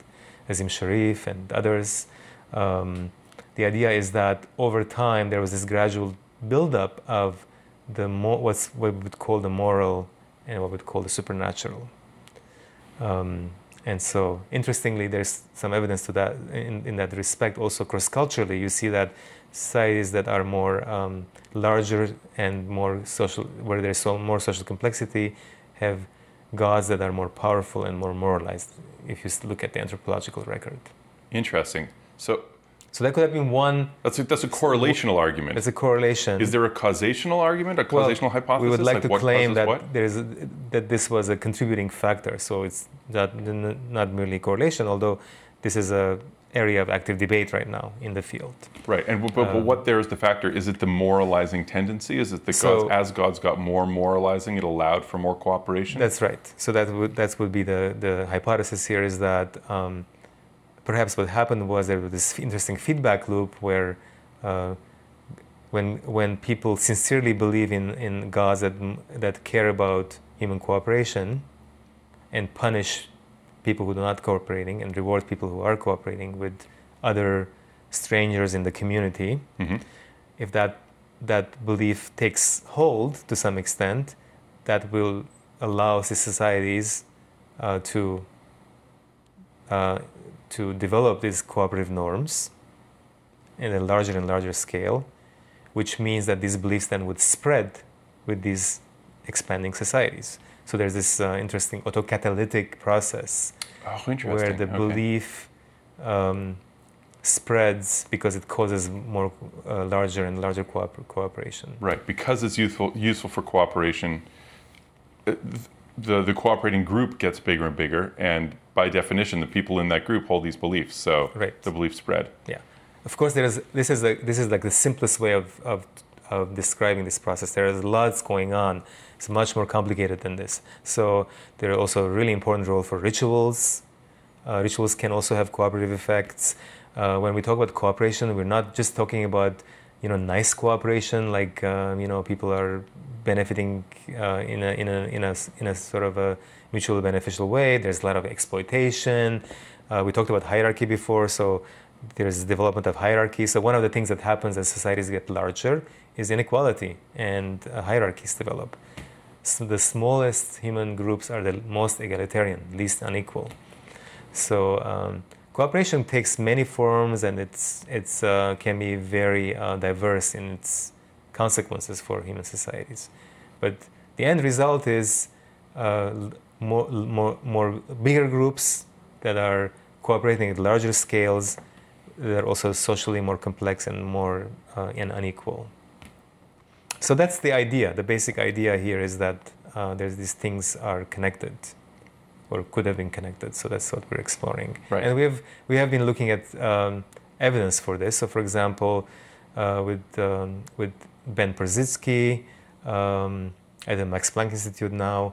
Azim Sharif and others. The idea is that over time there was this gradual buildup of what we would call the moral and what we would call the supernatural. And so, interestingly, there's some evidence to that in that respect. Also, cross-culturally, you see that societies that are more larger and more social, where there's more social complexity, have gods that are more powerful and more moralized, if you look at the anthropological record. Interesting. So that could have been one... That's a correlational argument. It's a correlation. Is there a causational argument, a causational hypothesis? We would like to claim that that this was a contributing factor. So it's not merely correlation, although this is an area of active debate right now in the field. Right, but what there is the factor? Is it the moralizing tendency? Is it as gods got more moralizing, it allowed for more cooperation? That's right. So that would be the hypothesis here, is that perhaps what happened was there was this interesting feedback loop where when people sincerely believe in gods that care about human cooperation and punish people who are not cooperating and reward people who are cooperating with other strangers in the community, if that belief takes hold to some extent, that will allow these societies to develop these cooperative norms in a larger and larger scale, which means that these beliefs then would spread with these expanding societies. So there's this interesting autocatalytic process where the belief spreads because it causes more larger and larger cooperation. Right, because it's useful for cooperation, the cooperating group gets bigger and bigger, and by definition, the people in that group hold these beliefs, so the beliefs spread. Yeah, of course. This is like the simplest way of describing this process. There is lots going on. It's much more complicated than this. So there are also a really important role for rituals. Rituals can also have cooperative effects. When we talk about cooperation, we're not just talking about nice cooperation, like people are benefiting in a sort of a mutually beneficial way. There's a lot of exploitation. We talked about hierarchy before, so there's development of hierarchy. So one of the things that happens as societies get larger is inequality, and hierarchies develop. So the smallest human groups are the most egalitarian, least unequal. So cooperation takes many forms, and it's can be very diverse in its consequences for human societies. But the end result is more bigger groups that are cooperating at larger scales, that are also socially more complex and more and unequal. So that's the idea. The basic idea here is that these things are connected, or could have been connected. So that's what we're exploring. Right. And we have been looking at evidence for this. So, for example, with Ben Perzitsky at the Max Planck Institute now,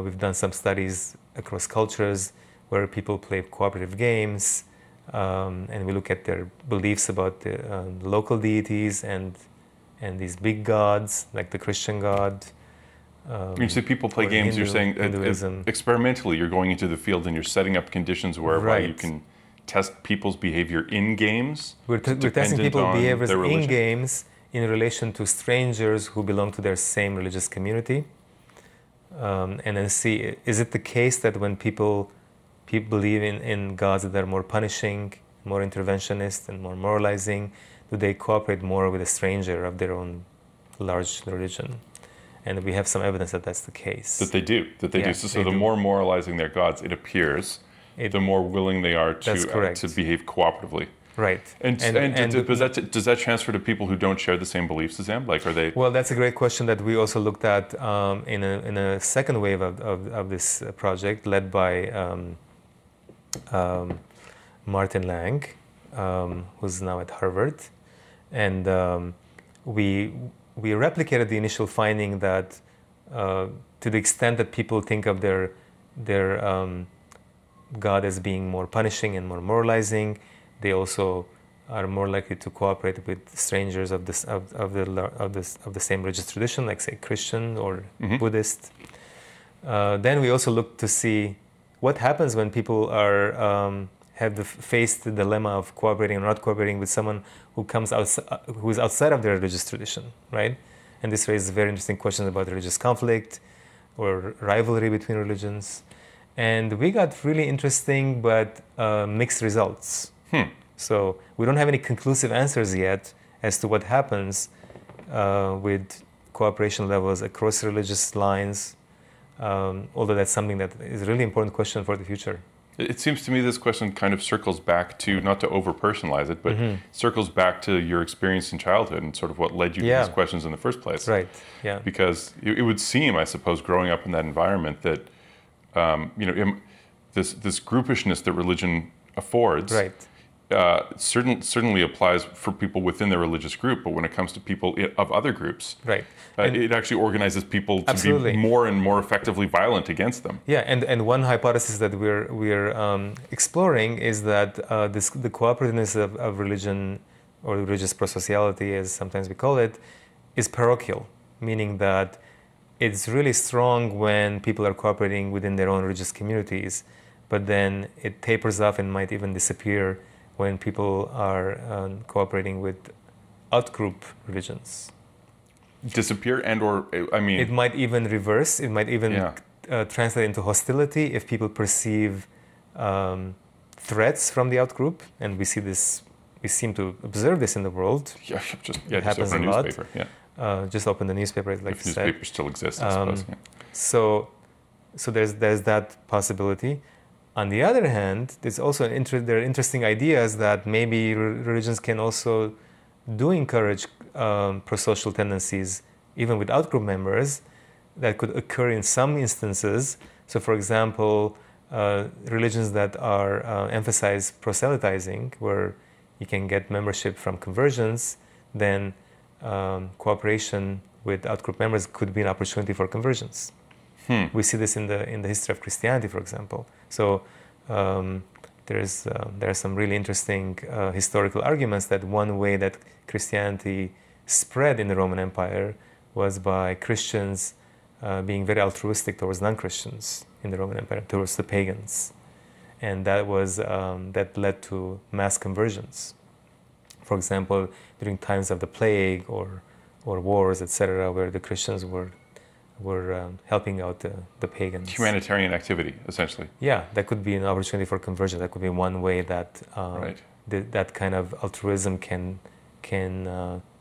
We've done some studies across cultures where people play cooperative games, and we look at their beliefs about the local deities and these big gods, like the Christian God. When you say people play games, you're saying experimentally you're going into the field and you're setting up conditions whereby you can test people's behavior in games. We're testing people's behaviors in games in relation to strangers who belong to their same religious community. And then see, is it the case that when people believe in gods that are more punishing, more interventionist, and more moralizing, do they cooperate more with a stranger of their own large religion? And we have some evidence that that's the case. That they do. So the more moralizing their gods, it appears, the more willing they are to behave cooperatively. Right. And does that transfer to people who don't share the same beliefs as them? Like, are they? Well, that's a great question that we also looked at in a second wave of this project, led by Martin Lang, who's now at Harvard, and we replicated the initial finding that to the extent that people think of their God as being more punishing and more moralizing, they also are more likely to cooperate with strangers of the same religious tradition, like say Christian or Buddhist. Then we also look to see what happens when people are face the dilemma of cooperating or not cooperating with someone who is outside of their religious tradition, right? And this raises very interesting questions about religious conflict or rivalry between religions. And we got really interesting but mixed results. So we don't have any conclusive answers yet as to what happens with cooperation levels across religious lines, although that's something that is a really important question for the future. It seems to me this question kind of circles back to, not to over-personalize it, but circles back to your experience in childhood and sort of what led you to these questions in the first place. Right, yeah. Because it would seem, I suppose, growing up in that environment that, this groupishness that religion affords certainly applies for people within their religious group, but when it comes to people of other groups, it actually organizes people to be more and more effectively violent against them. Yeah, and one hypothesis that we're exploring is that the cooperativeness of religion, or religious prosociality, as sometimes we call it, is parochial, meaning that it's really strong when people are cooperating within their own religious communities, but then it tapers off and might even disappear when people are cooperating with out-group religions. Disappear it might even reverse. It might even translate into hostility if people perceive threats from the out-group, and we see this. We seem to observe this in the world. It happens a lot. Just open the newspaper, like if newspapers still exist, I suppose. So there's that possibility. On the other hand, there's also there are interesting ideas that maybe religions can also encourage prosocial tendencies, even with out-group members, that could occur in some instances. So, for example, religions that are emphasize proselytizing, where you can get membership from conversions, then cooperation with out-group members could be an opportunity for conversions. We see this in the history of Christianity, for example. So there are some really interesting historical arguments that one way that Christianity spread in the Roman Empire was by Christians being very altruistic towards non-Christians in the Roman Empire, towards the pagans, and that led to mass conversions. For example, during times of the plague or wars, etc., where the Christians were helping out the pagans. Humanitarian activity, essentially. Yeah, that could be an opportunity for conversion. That could be one way that that kind of altruism can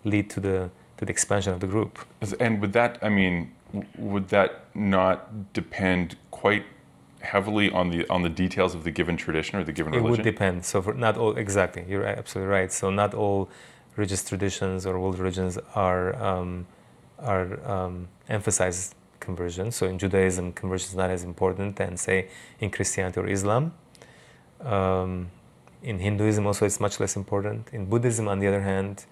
lead to the expansion of the group. And would that not depend quite heavily on the details of the given tradition or the given religion? It would depend. So for not all, exactly, you're absolutely right. So not all religious traditions or world religions emphasize conversion. So in Judaism, conversion is not as important than, say, in Christianity or Islam. In Hinduism also it's much less important. In Buddhism, on the other hand,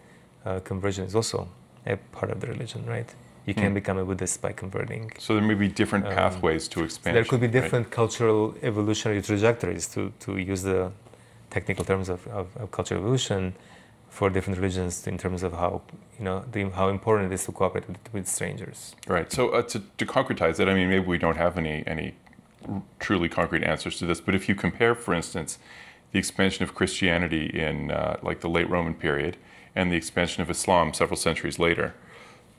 conversion is also a part of the religion, right? You can become a Buddhist by converting. So there may be different pathways to expansion. There could be different right? cultural evolutionary trajectories, to use the technical terms of cultural evolution, for different religions in terms of how, how important it is to cooperate with strangers. Right. So to concretize it, I mean, maybe we don't have any truly concrete answers to this, but if you compare, for instance, the expansion of Christianity in like the late Roman period and the expansion of Islam several centuries later,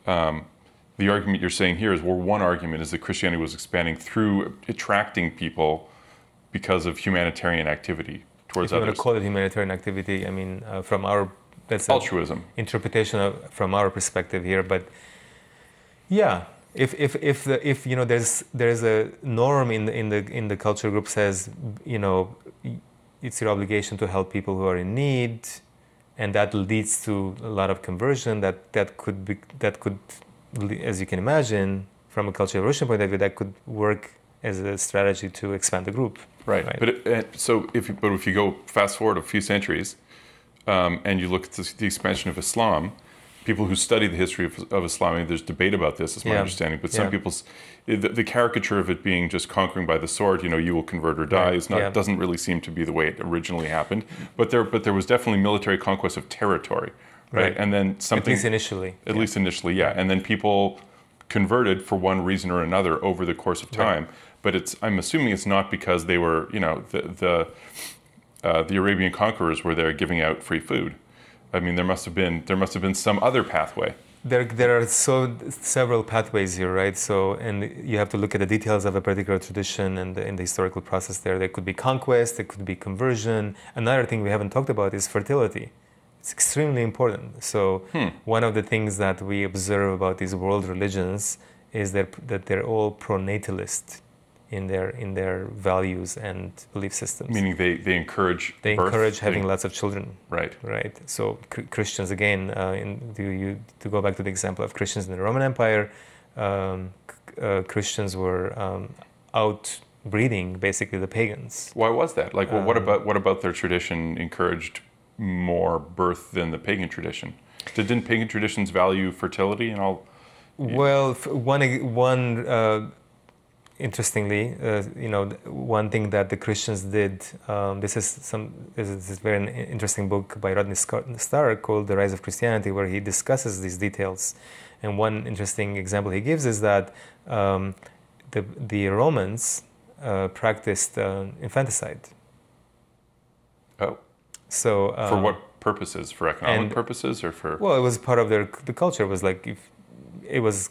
the argument you're saying here is, well, one argument is that Christianity was expanding through attracting people because of humanitarian activity towards others. If you others. want to call it humanitarian activity, I mean, from our altruism interpretation from our perspective here, but yeah, if there's a norm in the culture group says, it's your obligation to help people who are in need, and that leads to a lot of conversion. That could, as you can imagine, from a cultural evolution point of view, that could work as a strategy to expand the group. Right. But if you go fast forward a few centuries, and you look at the expansion of Islam, people who study the history of Islam, I mean, there's debate about this, is my understanding, but some people's, the caricature of it being just conquering by the sword, you will convert or die, doesn't really seem to be the way it originally happened. But there was definitely military conquest of territory, right? And then something... At least initially. At least initially, yeah. And then people converted for one reason or another over the course of time. But I'm assuming it's not because they were, the Arabian conquerors were there giving out free food. I mean, there must have been some other pathway. There are several pathways here, right? So, and you have to look at the details of a particular tradition and the historical process there. There could be conquest, there could be conversion. Another thing we haven't talked about is fertility. It's extremely important. So, one of the things that we observe about these world religions is that they're all pronatalist in their values and belief systems. Meaning they encourage birth, encourage having lots of children. Right. So Christians, again, to go back to the example of Christians in the Roman Empire, Christians were outbreeding basically the pagans. Why was that? Like, well, what about their tradition encouraged more birth than the pagan tradition? Didn't pagan traditions value fertility and all? Well, interestingly, one thing that the Christians did, this is a very interesting book by Rodney Starr called The Rise of Christianity, where he discusses these details. And one interesting example he gives is that the Romans practiced infanticide. Oh. So for what purposes? For economic purposes, or for? Well, it was part of the culture. It was like it was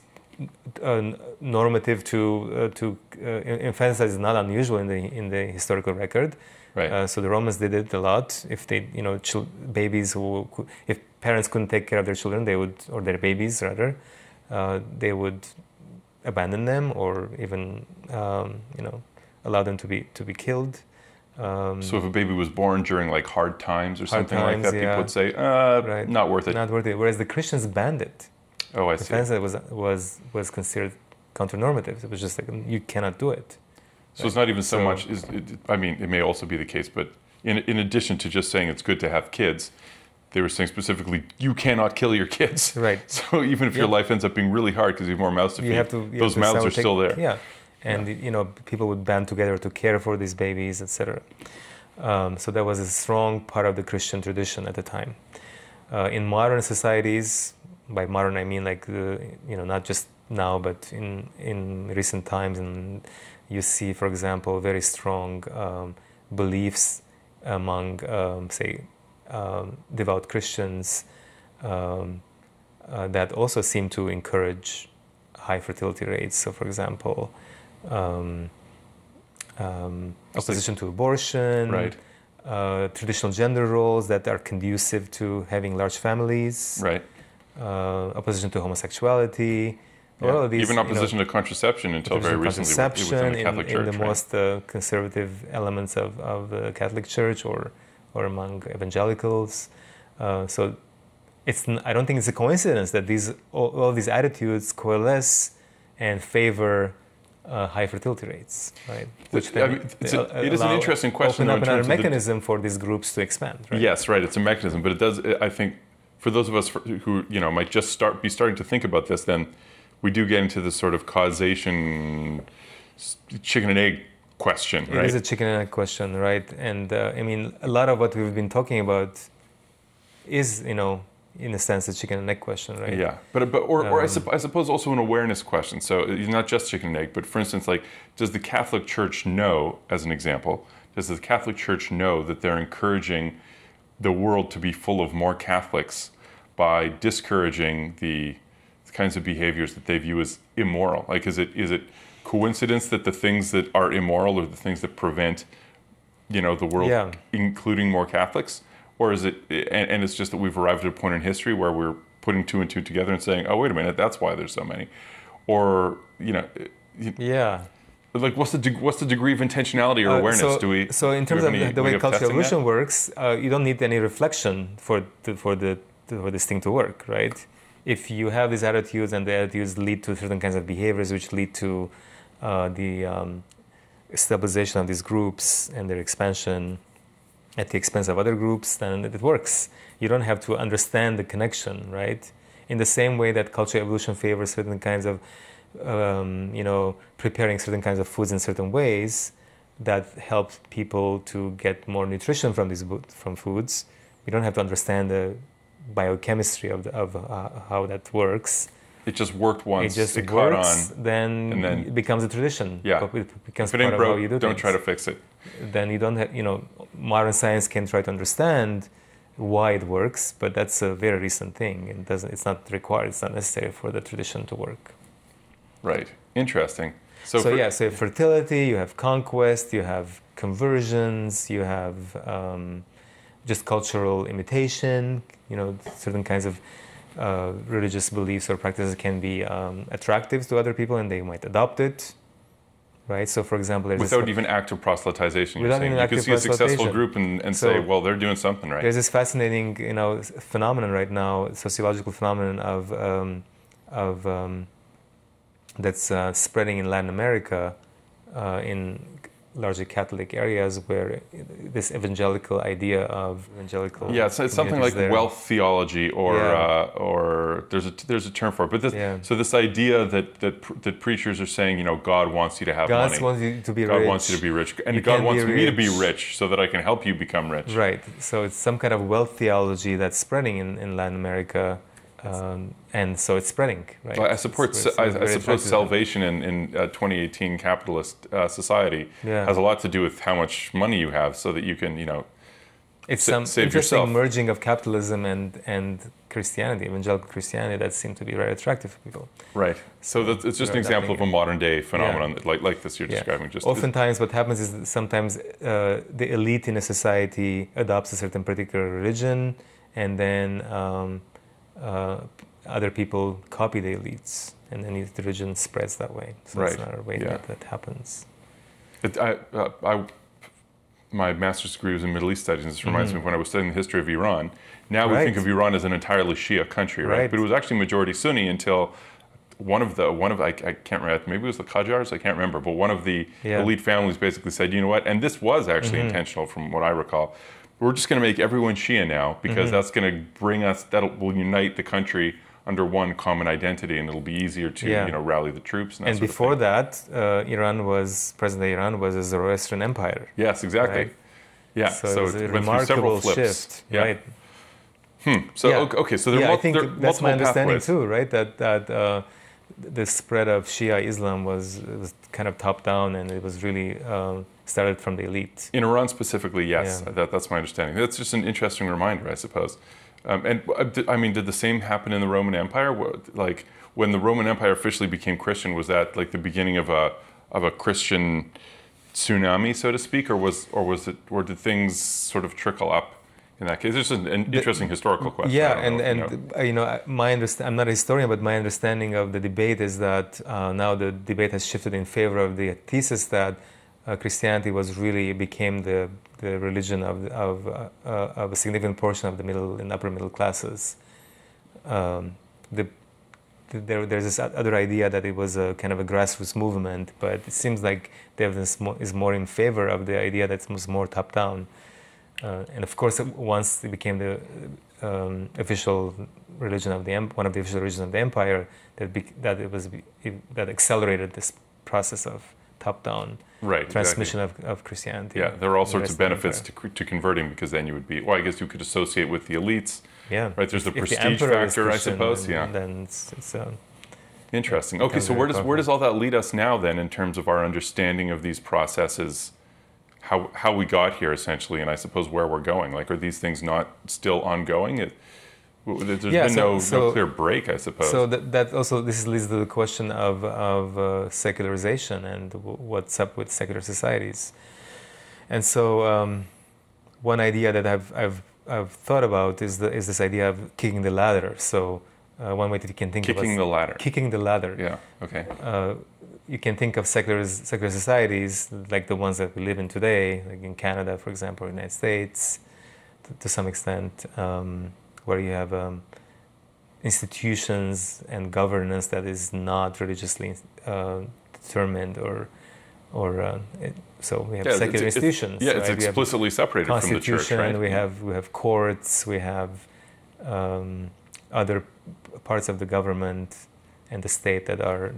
normative to infanticide is not unusual in the historical record. Right. So the Romans did it a lot. If they, babies if parents couldn't take care of their children, they would, or their babies rather, they would abandon them, or even allow them to be killed. So if a baby was born during like hard times or something like that, people would say, not worth it. Not worth it. Whereas the Christians banned it. Oh, I see. Infanticide was considered counter-normative. It was just like, you cannot do it. So it's not even so much. I mean, it may also be the case, but in addition to just saying it's good to have kids, they were saying specifically, you cannot kill your kids. Right. So even if your life ends up being really hard because you have more mouths to feed, those mouths are still there. Yeah. And people would band together to care for these babies, etc. So that was a strong part of the Christian tradition at the time. In modern societies, by modern I mean like not just now, but in recent times, and you see, for example, very strong beliefs among devout Christians that also seem to encourage high fertility rates. So, for example, opposition to abortion, right. Traditional gender roles that are conducive to having large families, right. Opposition to homosexuality, all of these, even opposition to contraception until very recently within the Catholic Church, in the most conservative elements of the Catholic Church or among evangelicals. So I don't think it's a coincidence that all these attitudes coalesce and favor high fertility rates, right? Which it is an interesting question. Open up another mechanism for these groups to expand, right? Yes, right. It's a mechanism, but it does. I think for those of us who might just be starting to think about this, then we do get into this sort of causation, chicken and egg question, right? It is a chicken and egg question, right? And I mean, a lot of what we've been talking about is, in a sense, a chicken and egg question, right? Yeah, or I suppose also an awareness question. So not just chicken and egg, but for instance, like, does the Catholic Church know, as an example, does the Catholic Church know that they're encouraging the world to be full of more Catholics by discouraging the kinds of behaviors that they view as immoral? Like, is it coincidence that the things that are immoral are the things that prevent, the world including more Catholics? Or is it, and it's just that we've arrived at a point in history where we're putting two and two together and saying, oh, wait a minute, that's why there's so many? Or, like, what's the degree of intentionality or awareness? So in terms of the way cultural evolution works, you don't need any reflection for this thing to work, right? If you have these attitudes and the attitudes lead to certain kinds of behaviors which lead to the stabilization of these groups and their expansion at the expense of other groups, then it works. You don't have to understand the connection, right? In the same way that cultural evolution favors certain kinds of, preparing certain kinds of foods in certain ways that help people to get more nutrition from foods. We don't have to understand the biochemistry of how that works. It just worked once. It caught on, then it becomes a tradition. Yeah. It becomes if it part ain't of broke, how you do don't things. try to fix it. Then you don't have, modern science can try to understand why it works, but that's a very recent thing. It's not required. It's not necessary for the tradition to work. Right. Interesting. So you have fertility, you have conquest, you have conversions, you have just cultural imitation. Certain kinds of religious beliefs or practices can be attractive to other people, and they might adopt it. Right. So, for example, without even active proselytization, you can see a successful group and say, well, they're doing something right. There's this fascinating, phenomenon right now, sociological phenomenon of that's spreading in Latin America, in largely Catholic areas, where this evangelical idea of evangelical it's something like wealth theology, or there's a term for it. But so this idea that preachers are saying, God wants you to have money. God wants you to be rich. God wants you to be rich, and God wants me to be rich so that I can help you become rich. Right. So it's some kind of wealth theology that's spreading in Latin America. And so it's spreading, right? Well, I suppose salvation in 2018 capitalist society has a lot to do with how much money you have, so that you can, it's some save interesting yourself. Merging of capitalism and Christianity, evangelical Christianity, that seemed to be very attractive for people. Right. So it's just an example of a modern day phenomenon like this you're describing. Oftentimes, what happens is that sometimes the elite in a society adopts a certain particular religion, and then other people copy the elites, and then the religion spreads that way. So that's another way that happens. My master's degree was in Middle East studies, and this reminds me of when I was studying the history of Iran. Now we think of Iran as an entirely Shia country, right? But it was actually majority Sunni until one of I can't remember, maybe it was the Qajars, I can't remember, but one of the elite families basically said, you know what, and this was actually intentional from what I recall, we're just going to make everyone Shia now, because that's going to bring us, will unite the country under one common identity, and it'll be easier to rally the troops. And before that, present-day Iran was a Zoroastrian empire. Yes, exactly. Right? Yeah, so it was a remarkable shift, right? So okay, so there are I think that's my understanding pathways. too, right? That the spread of Shia Islam was kind of top down, and it was really started from the elite. In Iran specifically, yes, that's my understanding. That's just an interesting reminder, I suppose. Did the same happen in the Roman Empire? Like, when the Roman Empire officially became Christian, was that like the beginning of a Christian tsunami, so to speak, or did things sort of trickle up in that case? This is an interesting historical question. Yeah, I'm not a historian, but my understanding of the debate is that now the debate has shifted in favor of the thesis that Christianity became the religion of a significant portion of the middle and upper middle classes. There's this other idea that it was a kind of a grassroots movement, but it seems like the evidence is more in favor of the idea that it was more top down. And of course, once it became official religion of one of the official religions of the empire, that accelerated this process of top-down transmission of Christianity. Yeah, there are all sorts of benefits to converting, because then you would be, well, I guess you could associate with the elites. Yeah. Right, there's the prestige factor, I suppose. Then it's interesting. Okay, so where does all that lead us now then, in terms of our understanding of these processes, how we got here essentially, and I suppose where we're going? Like, are these things not still ongoing? There's been no clear break, I suppose. So that also, this leads to the question of secularization and what's up with secular societies. And so one idea that I've thought about is this idea of kicking the ladder. So one way that you can think of kicking the ladder. Kicking the ladder. Yeah. Okay. You can think of secular societies like the ones that we live in today, like in Canada, for example, or the United States, to some extent, where you have institutions and governance that is not religiously determined, so we have secular institutions. It's explicitly separated from the church, right? We have courts, we have other parts of the government and the state that are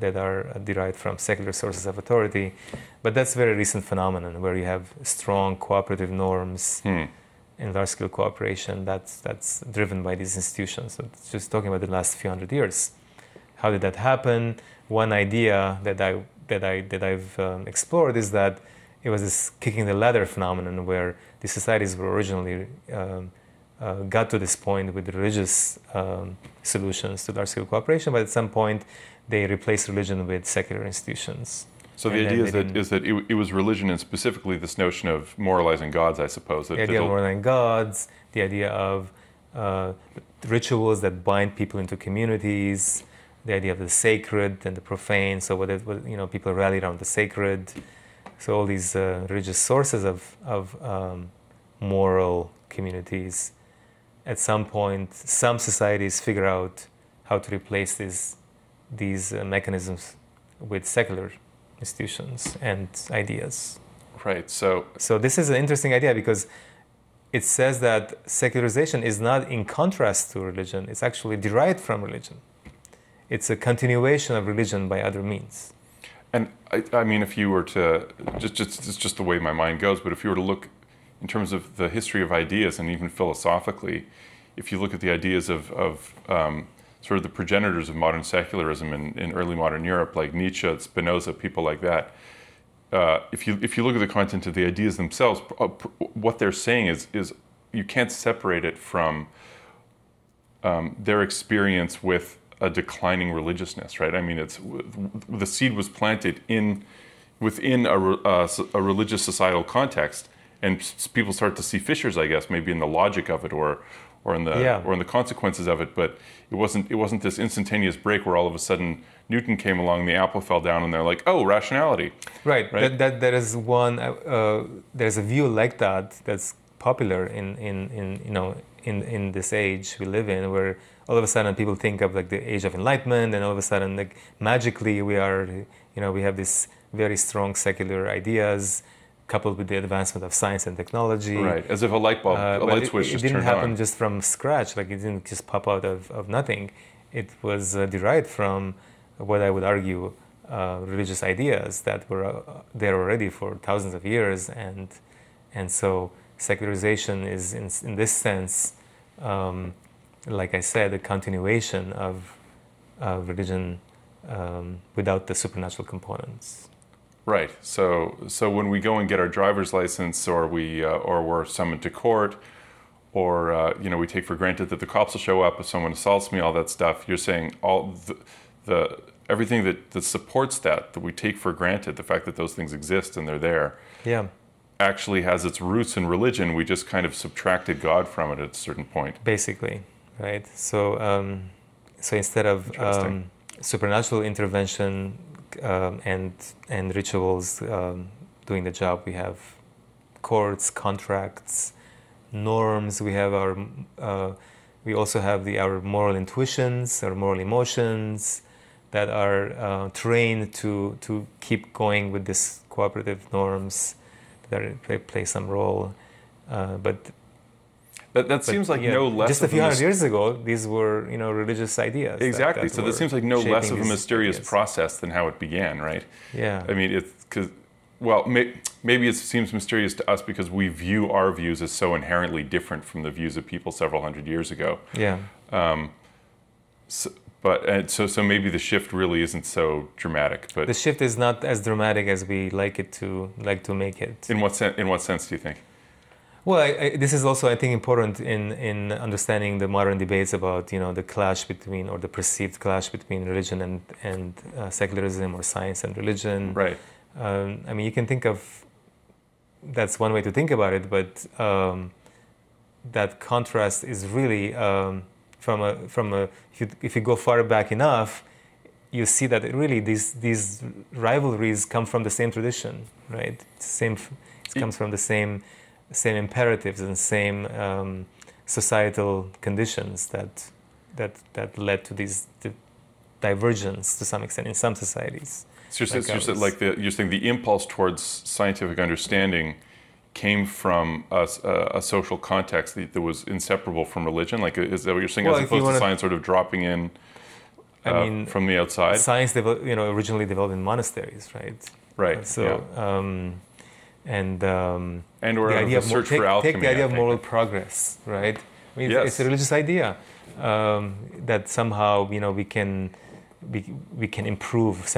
derived from secular sources of authority. But that's a very recent phenomenon, where you have strong cooperative norms and large-scale cooperation that's driven by these institutions. So just talking about the last few hundred years, how did that happen? One idea that I've explored is that it was this kicking the ladder phenomenon, where the societies were originally got to this point with religious solutions to large-scale cooperation, but at some point they replaced religion with secular institutions. So the idea is that it was religion, and specifically this notion of moralizing gods, I suppose. The idea of moralizing gods, the idea of rituals that bind people into communities, the idea of the sacred and the profane. So people rally around the sacred. So all these religious sources of moral communities. At some point, some societies figure out how to replace these mechanisms with secular institutions and ideas. Right. So this is an interesting idea, because it says that secularization is not in contrast to religion. It's actually derived from religion. It's a continuation of religion by other means. And I mean, if you were to just the way my mind goes, but if you were to look in terms of the history of ideas, and even philosophically, if you look at the ideas of sort of the progenitors of modern secularism in early modern Europe, like Nietzsche, Spinoza, people like that, if you look at the content of the ideas themselves, what they're saying is you can't separate it from their experience with a declining religiousness, right? I mean, the seed was planted within a religious societal context, and people start to see fissures, I guess, maybe in the logic of it, or in the consequences of it. But it wasn't this instantaneous break where all of a sudden Newton came along, the apple fell down, and they're like, oh, rationality. Right. That there is one. There's a view like that that's popular in this age we live in, where all of a sudden people think of like the age of enlightenment, and all of a sudden like magically we have this very strong secular ideas coupled with the advancement of science and technology. Right, as if a light bulb, a light switch just turned on. It didn't happen just from scratch, like it didn't just pop out of nothing. It was derived from what I would argue religious ideas that were there already for thousands of years, and so secularization is in this sense, like I said, a continuation of religion without the supernatural components. Right. So when we go and get our driver's license, or we're summoned to court, or we take for granted that the cops will show up if someone assaults me, all that stuff. You're saying all the everything that supports that we take for granted, the fact that those things exist and they're there, actually has its roots in religion. We just kind of subtracted God from it at a certain point. Basically, right. So instead of supernatural intervention and rituals doing the job, we have courts, contracts, norms. We have we also have our moral intuitions, our moral emotions that are trained to keep going with these cooperative norms that play some role. But That seems like Yeah, no less just a of few a hundred years ago, these were religious ideas. exactly. So were this seems like no less shaping of a these mysterious ideas. process than how it began, right? Yeah. I mean, it's because, well, maybe it seems mysterious to us because we view our views as so inherently different from the views of people several hundred years ago. Yeah. So maybe the shift really isn't so dramatic. But The shift is not as dramatic as we like to make it. in what sense do you think? Well, this is also, I think, important in understanding the modern debates about the clash between, or the perceived clash between religion and secularism, or science and religion. Right. I mean, you can think of, that's one way to think about it, but that contrast is really if you go far back enough, you see that really these rivalries come from the same tradition, right? It comes from the same imperatives and same societal conditions that led to these divergence to some extent in some societies. So you're saying the impulse towards scientific understanding came from a social context that was inseparable from religion? Like, is that what you're saying? Well, as opposed to science sort of dropping in from the outside? Science originally developed in monasteries, right? Right. So, yeah. And or the idea of search for alchemy. Take the idea of moral progress, right? I mean, yes. It's a religious idea that somehow we can improve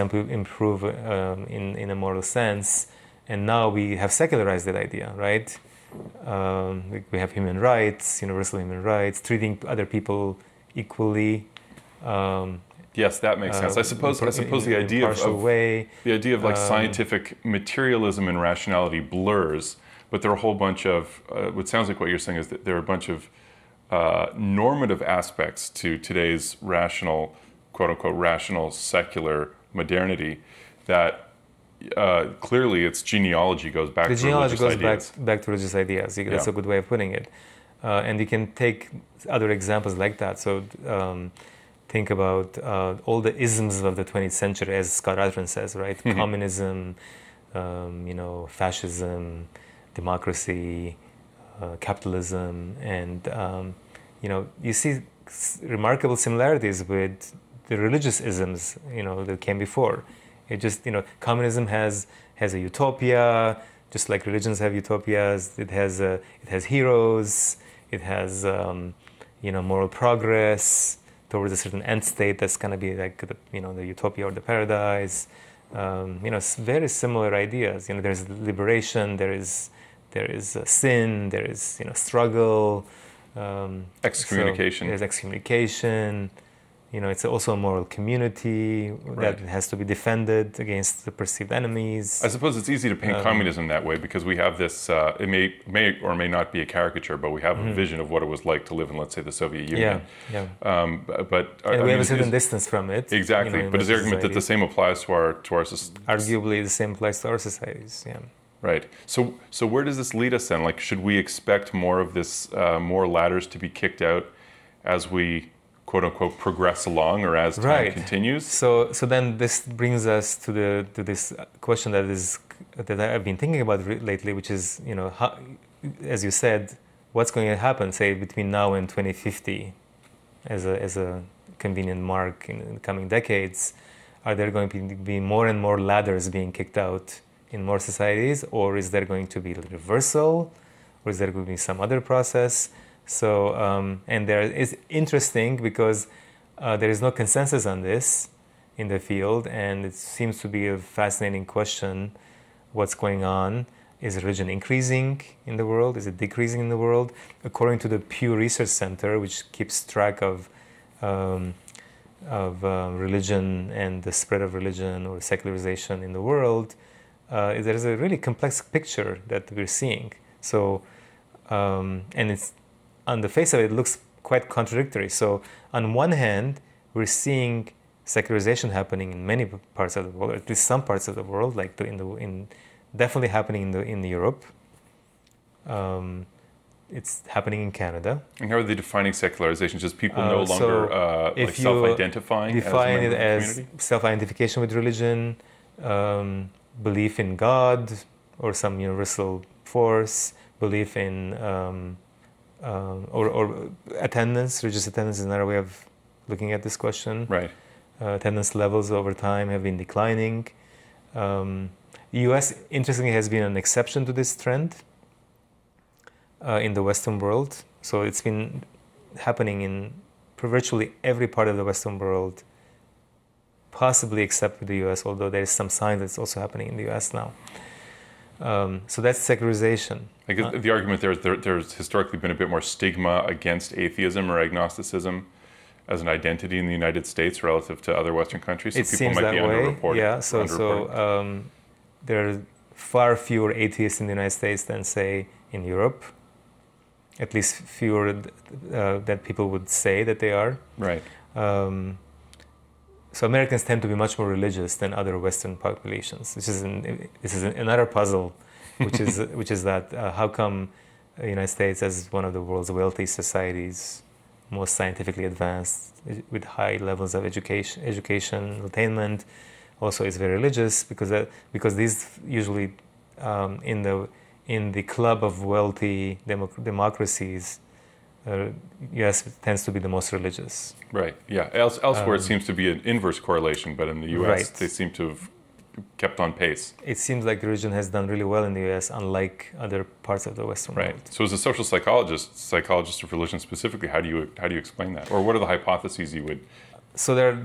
in a moral sense, and now we have secularized that idea, right? We have human rights, universal human rights, treating other people equally. Yes, that makes sense. I suppose the idea of like scientific materialism and rationality blurs, but there are a whole bunch of what sounds like what you're saying is that there are a bunch of normative aspects to today's rational, quote unquote, rational secular modernity that clearly its genealogy goes back to religious ideas. back to religious ideas. That's a good way of putting it. And you can take other examples like that. So think about all the isms of the 20th century, as Scott Atran says, right? Mm-hmm. Communism, fascism, democracy, capitalism, and you see remarkable similarities with the religious isms that came before. It just communism has a utopia, just like religions have utopias. It has heroes. It has moral progress towards a certain end state that's going to be like the utopia or the paradise. It's very similar ideas. There's liberation. There is sin. There is struggle. Excommunication. So there's excommunication. It's also a moral community that has to be defended against the perceived enemies. I suppose it's easy to paint communism that way because we have this, it may or may not be a caricature, but we have a vision of what it was like to live in, let's say, the Soviet Union. Yeah. And we have a certain distance from it. Exactly. But is there argument that the same applies to our society? Arguably, the same applies to our societies, yeah. Right. So where does this lead us then? Like, should we expect more of this, more ladders to be kicked out as we, quote unquote, progress along, or as time continues? So then this brings us to this question that I've been thinking about lately, which is how, as you said, what's going to happen, say, between now and 2050, as a convenient mark in the coming decades? Are there going to be more and more ladders being kicked out in more societies, or is there going to be a reversal, or is there going to be some other process? So, and there is interesting because there is no consensus on this in the field, and it seems to be a fascinating question. What's going on? Is religion increasing in the world? Is it decreasing in the world? According to the Pew Research Center, which keeps track of religion and the spread of religion or secularization in the world, there is a really complex picture that we're seeing. So, and it's, on the face of it, looks quite contradictory. So on one hand, we're seeing secularization happening in many parts of the world, or at least some parts of the world, like definitely happening in Europe. It's happening in Canada. And how are they defining secularization? Just people no longer self-identifying? Define it as self-identification with religion, belief in God or some universal force, belief in or attendance, religious attendance is another way of looking at this question. Right. Attendance levels over time have been declining. U.S. interestingly has been an exception to this trend in the Western world. So it's been happening in virtually every part of the Western world, possibly except with the U.S., although there is some sign that it's also happening in the U.S. now. So that's secularization. I guess the argument there's historically been a bit more stigma against atheism or agnosticism as an identity in the United States relative to other Western countries. So it people seems might that be way. underreported. Yeah. So there are far fewer atheists in the United States than, say, in Europe. At least fewer that people would say that they are. Right. So Americans tend to be much more religious than other Western populations. This is another puzzle, which is that how come the United States, as one of the world's wealthy societies, most scientifically advanced, with high levels of education attainment, also is very religious, because these usually in the club of wealthy democracies, U.S. tends to be the most religious. Right. Yeah. Elsewhere, it seems to be an inverse correlation, but in the U.S., right. They seem to have kept on pace. It seems like religion has done really well in the U.S., unlike other parts of the Western world. Right. So, as a social psychologist of religion specifically, how do you explain that, or what are the hypotheses you would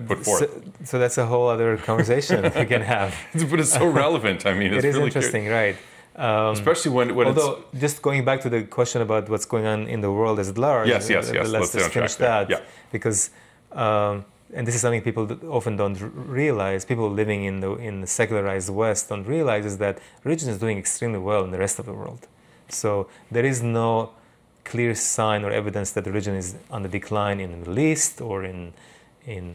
put forth? So that's a whole other conversation we can have. But it's so relevant. I mean, it's it is really interesting, right? Especially when although, just going back to the question about what's going on in the world as large. Yes. Let's just finish that. Yeah. Because, and this is something people often don't realize. People living in the secularized West don't realize is that religion is doing extremely well in the rest of the world. So there is no clear sign or evidence that religion is on the decline in the Middle East or in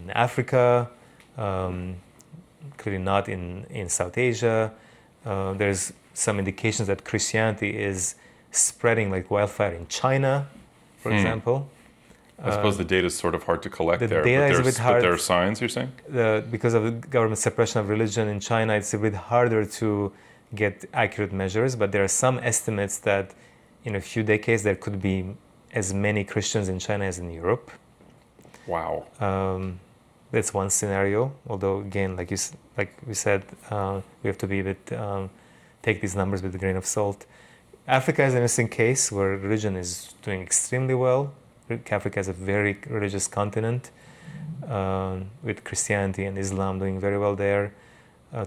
Africa. Clearly not in South Asia. There's some indications that Christianity is spreading like wildfire in China, for example. I suppose the data is sort of hard to collect the there, data is a bit hard. But there are signs, you're saying? Because of the government suppression of religion in China, it's a bit harder to get accurate measures, but there are some estimates that in a few decades there could be as many Christians in China as in Europe. Wow. That's one scenario, although again, like we said, we have to be a bit... take these numbers with a grain of salt. Africa is an interesting case where religion is doing extremely well. Africa is a very religious continent, with Christianity and Islam doing very well there,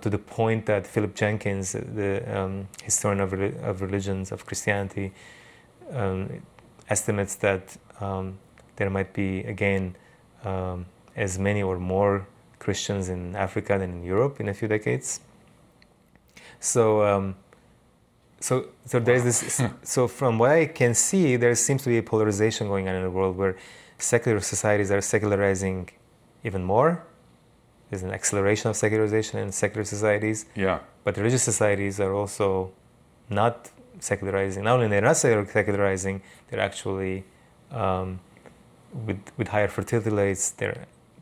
to the point that Philip Jenkins, the historian of religions of Christianity, estimates that there might be, again, as many or more Christians in Africa than in Europe in a few decades. So there's this. So from what I can see, there seems to be a polarization going on in the world where secular societies are secularizing even more. There's an acceleration of secularization in secular societies. Yeah. But religious societies are also not secularizing. Not only they're not secularizing, they're actually with higher fertility rates.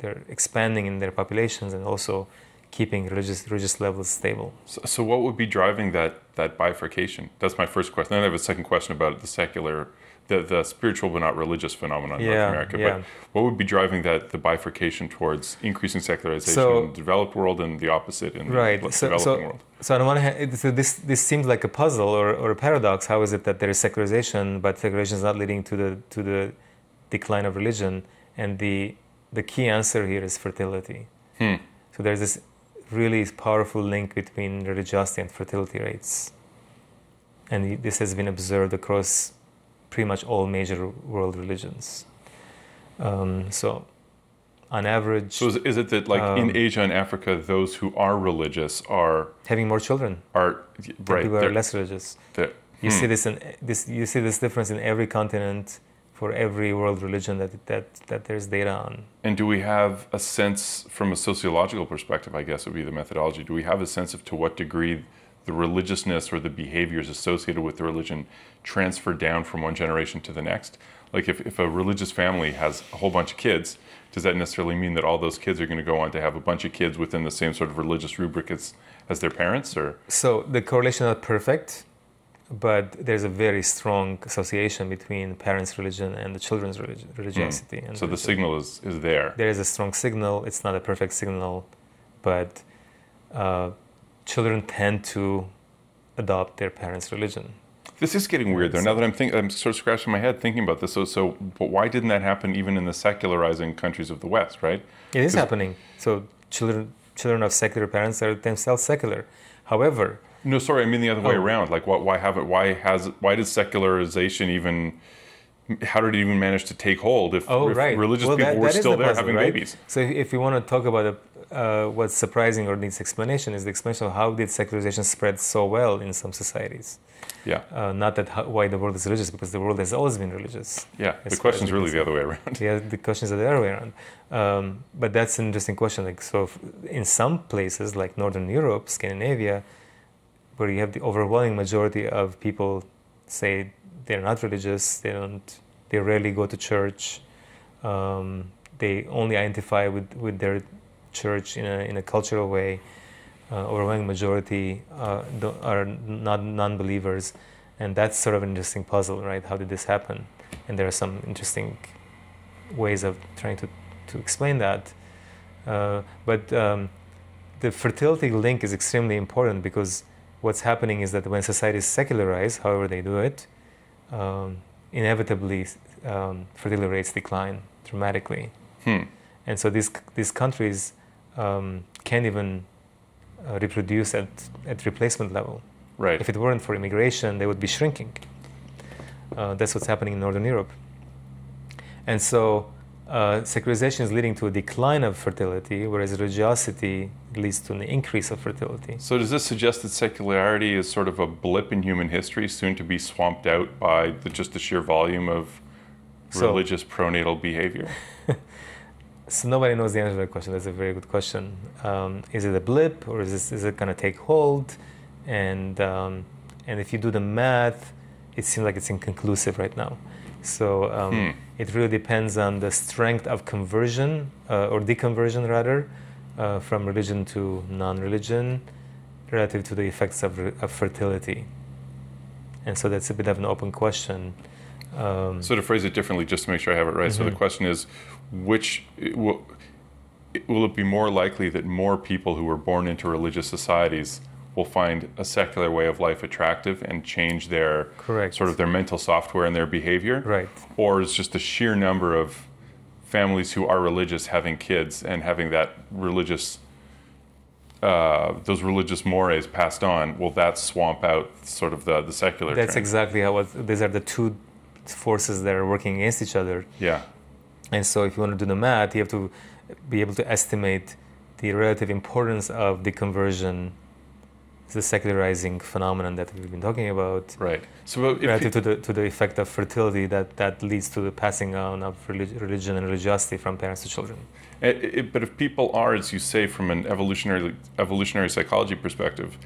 They're expanding in their populations and also keeping religious levels stable. So what would be driving that bifurcation? That's my first question. Then I have a second question about the secular, the spiritual but not religious phenomenon in North America. But what would be driving the bifurcation towards increasing secularization in the developed world and the opposite in the developing world? So on the one hand, this seems like a puzzle or a paradox. How is it that there is secularization, but secularization is not leading to the decline of religion? And the key answer here is fertility. So there's this really powerful link between religiosity and fertility rates. And this has been observed across pretty much all major world religions. So on average... So is it that in Asia and Africa, those who are religious are... having more children. Right. People who are less religious. You see this difference in every continent for every world religion that there's data on. And do we have a sense, from a sociological perspective, I guess would be the methodology, do we have a sense of to what degree the religiousness or the behaviors associated with the religion transfer down from one generation to the next? Like if a religious family has a whole bunch of kids, does that necessarily mean that all those kids are going to go on to have a bunch of kids within the same sort of religious rubric as their parents? Or so the correlation is not perfect. but there's a very strong association between parents' religion and the children's religiosity. And so the signal is there. There is a strong signal. It's not a perfect signal, but children tend to adopt their parents' religion. This is getting weird, though. Now that I'm sort of scratching my head thinking about this. But why didn't that happen even in the secularizing countries of the West, right? It is happening. So children of secular parents are themselves secular. However, no, sorry, I mean the other way around. Like, why did secularization even? How did it even manage to take hold if religious people were still there having babies? So if you want to talk about what's surprising or needs explanation, is the explanation of how did secularization spread so well in some societies. Yeah. Not that why the world is religious, because the world has always been religious. Yeah. The question is really the other way around. Yeah, the questions are the other way around. But that's an interesting question. Like, so in some places like Northern Europe, Scandinavia, where you have the overwhelming majority of people say they're not religious, they rarely go to church, they only identify with their church in a cultural way. Overwhelming majority are not non-believers, and that's sort of an interesting puzzle, right? How did this happen? And there are some interesting ways of trying to explain that. But the fertility link is extremely important, because what's happening is that when societies secularize, however they do it, inevitably fertility rates decline dramatically. And so these countries can't even reproduce at replacement level. Right. If it weren't for immigration, they would be shrinking. That's what's happening in Northern Europe. And so secularization is leading to a decline of fertility, whereas religiosity leads to an increase of fertility. So does this suggest that secularity is sort of a blip in human history, soon to be swamped out by just the sheer volume of religious pronatal behavior? So nobody knows the answer to that question. That's a very good question. Is it a blip, or is it going to take hold? And if you do the math, it seems like it's inconclusive right now. So it really depends on the strength of conversion or deconversion rather from religion to non-religion relative to the effects of fertility. And so that's a bit of an open question. So to phrase it differently, just to make sure I have it right. So the question is, will it be more likely that more people who were born into religious societies will find a secular way of life attractive and change their sort of their mental software and their behavior? Right. Or is just the sheer number of families who are religious having kids and having that religious those religious mores passed on, will that swamp out sort of the secular That's trend? exactly how these are the two forces that are working against each other. Yeah. And so if you want to do the math, you have to be able to estimate the relative importance of deconversion, the secularizing phenomenon that we've been talking about. Right. So relative to the effect of fertility that leads to the passing on of religion and religiosity from parents to children. But if people are, as you say, from an evolutionary psychology perspective,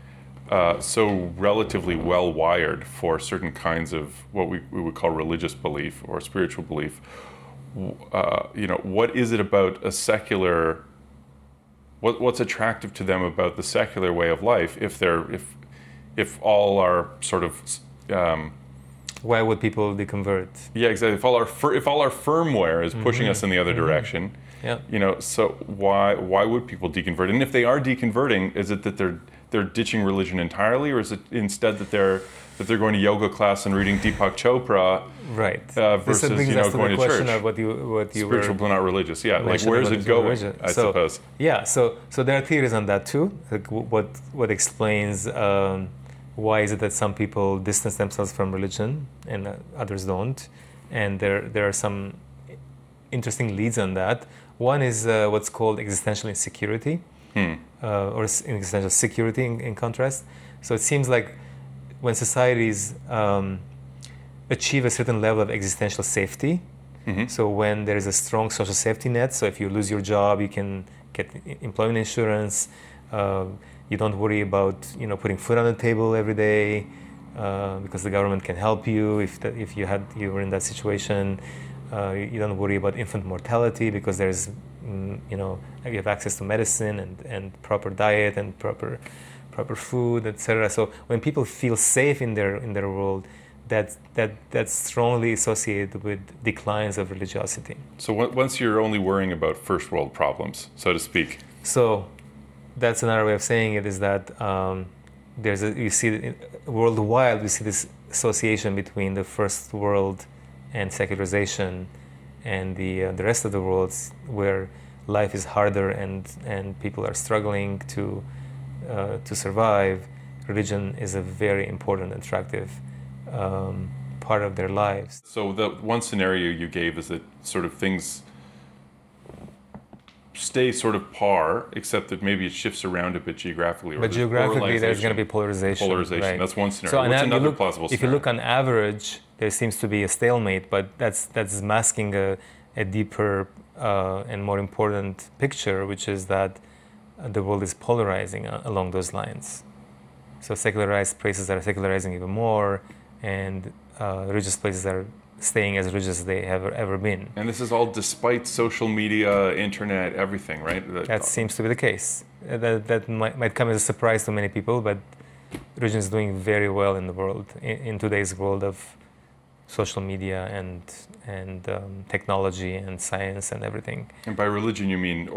so relatively well wired for certain kinds of what we would call religious belief or spiritual belief, what is it about a secular? What's attractive to them about the secular way of life? If all our sort of why would people deconvert? Yeah, exactly. If all our firmware is pushing us in the other direction, so why would people deconvert? And if they are deconverting, is it that they're ditching religion entirely, or is it instead that they're going to yoga class and reading Deepak Chopra, right? Versus going to church? Of what you spiritual but not religious. Yeah, like where is it going? I suppose. Yeah, so there are theories on that too. Like what explains why is it that some people distance themselves from religion and others don't, and there are some interesting leads on that. One is what's called existential insecurity, or existential security in contrast. So it seems like when societies achieve a certain level of existential safety, so when there is a strong social safety net, so if you lose your job, you can get employment insurance, you don't worry about putting food on the table every day because the government can help you if you were in that situation. You don't worry about infant mortality because there's you have access to medicine and proper diet and proper proper food, etc. So when people feel safe in their world, that's strongly associated with declines of religiosity. So once you're only worrying about first world problems, so to speak. So that's another way of saying it, is that you see worldwide, we see this association between the first world and secularization, and the rest of the world where life is harder and people are struggling to survive. Religion is a very important, attractive part of their lives. So the one scenario you gave is that sort of things stay sort of par, except that maybe it shifts around a bit geographically. But geographically, there's going to be polarization. Right. That's one scenario. So what's another plausible scenario? If you look on average, there seems to be a stalemate, but that's masking a deeper and more important picture, which is that the world is polarizing along those lines. So secularized places are secularizing even more, and religious places are staying as religious as they have ever been. And this is all despite social media, internet, everything, right? That seems to be the case. That might come as a surprise to many people, but religion is doing very well in the world, in today's world of social media and technology and science and everything. And by religion, you mean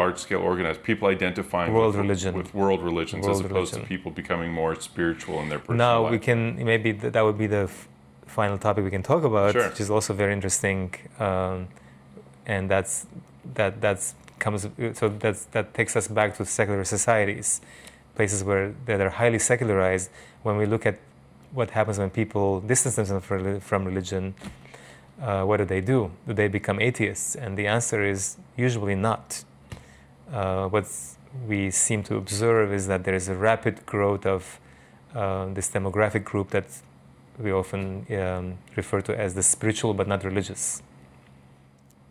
large-scale organized people identifying with world religions, as opposed to people becoming more spiritual in their personal life. We can maybe that would be the final topic we can talk about, sure. Which is also very interesting, and that takes us back to secular societies, places that are highly secularized. When we look at what happens when people distance themselves from religion, what do? Do they become atheists? And the answer is usually not. What we seem to observe is that there is a rapid growth of this demographic group that we often refer to as the spiritual but not religious.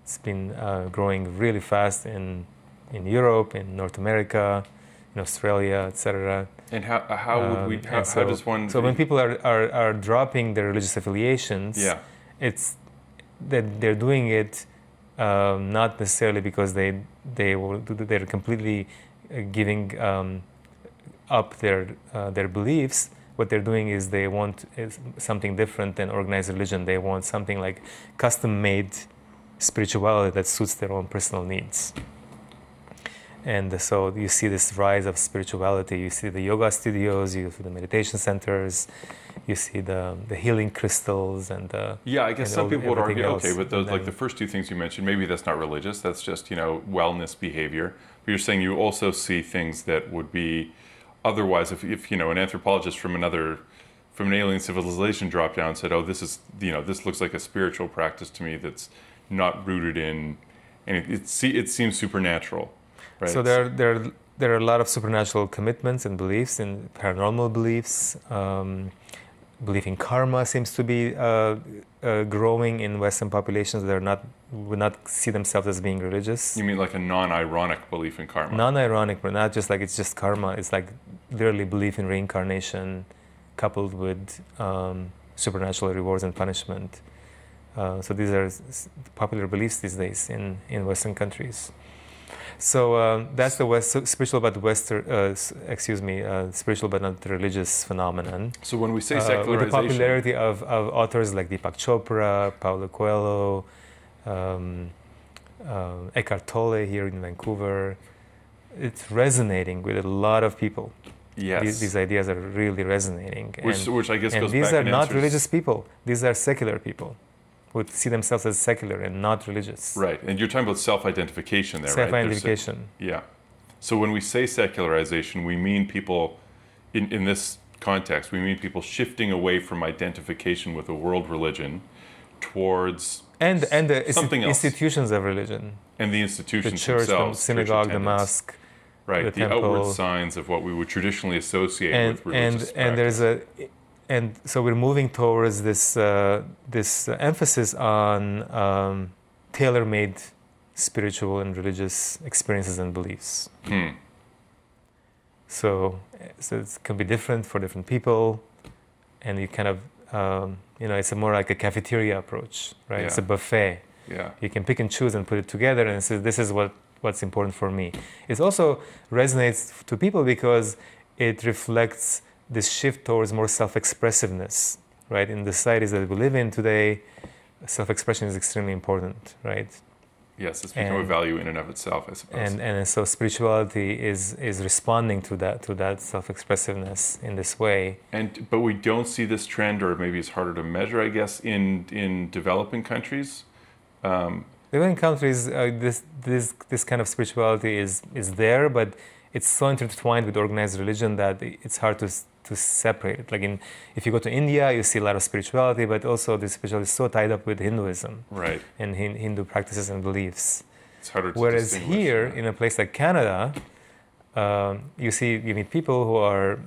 It's been growing really fast in Europe, in North America, in Australia, etc. And how does one? So when people are dropping their religious affiliations, it's that they're doing it not necessarily because they're completely giving up their beliefs. What they're doing is they want something different than organized religion. They want something like custom-made spirituality that suits their own personal needs. And so you see this rise of spirituality. You see the yoga studios, you see the meditation centers, you see the healing crystals, and I guess some people would argue, okay, but those, like the first two things you mentioned, maybe that's not religious. That's just wellness behavior. But you're saying you also see things that would be otherwise. If an anthropologist from an alien civilization dropped down and said, oh, this is this looks like a spiritual practice to me that's not rooted in, and it seems supernatural. Right. So there are a lot of supernatural commitments and beliefs, in paranormal beliefs. Belief in karma seems to be growing in Western populations that would not see themselves as being religious. You mean like a non-ironic belief in karma? Non-ironic, but not just like it's just karma. It's like literally belief in reincarnation, coupled with supernatural rewards and punishment. So these are popular beliefs these days in Western countries. So that's the spiritual but spiritual but not religious phenomenon. So when we say secularization, with the popularity of authors like Deepak Chopra, Paulo Coelho, Eckhart Tolle here in Vancouver, it's resonating with a lot of people. Yes, these ideas are really resonating. Which I guess goes back. And these are not religious people. These are secular people, would see themselves as secular and not religious. Right, and you're talking about self-identification there, right? Self-identification. Yeah. So when we say secularization, we mean people, in this context, we mean people shifting away from identification with a world religion towards and the something else. Institutions of religion. And the institutions the church, themselves. The synagogue, the mosque. Right, the temple. Outward signs of what we would traditionally associate with religious practice. And so we're moving towards this emphasis on tailor-made spiritual and religious experiences and beliefs. So it can be different for different people, and you kind of it's more like a cafeteria approach, right? Yeah. It's a buffet. Yeah. You can pick and choose and put it together and say, this is what's important for me. It also resonates to people because it reflects this shift towards more self-expressiveness, right? In the societies that we live in today, self-expression is extremely important, right? Yes, it's become a value in and of itself, I suppose. And so spirituality is responding to that self-expressiveness in this way. But we don't see this trend, or maybe it's harder to measure, I guess, in developing countries. Developing countries, this kind of spirituality is there, but it's so intertwined with organized religion that it's hard to separate it. Like if you go to India, you see a lot of spirituality, but also the spirituality is so tied up with Hinduism, right? And Hindu practices and beliefs. It's harder to Whereas here, in a place like Canada, you meet people who are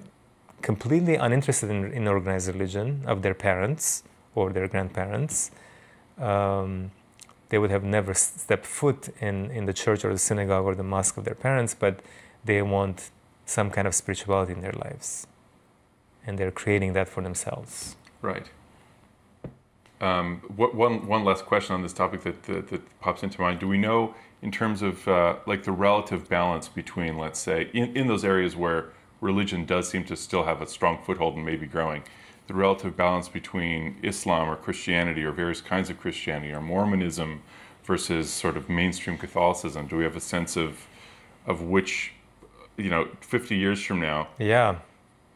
completely uninterested in organized religion of their parents or their grandparents. They would have never stepped foot in the church or the synagogue or the mosque of their parents, but they want some kind of spirituality in their lives. And they're creating that for themselves. Right. One last question on this topic that pops into mind. Do we know, in terms of like the relative balance between, let's say, in those areas where religion does seem to still have a strong foothold and maybe growing, the relative balance between Islam or Christianity or various kinds of Christianity or Mormonism versus sort of mainstream Catholicism? Do we have a sense of which, 50 years from now? Yeah.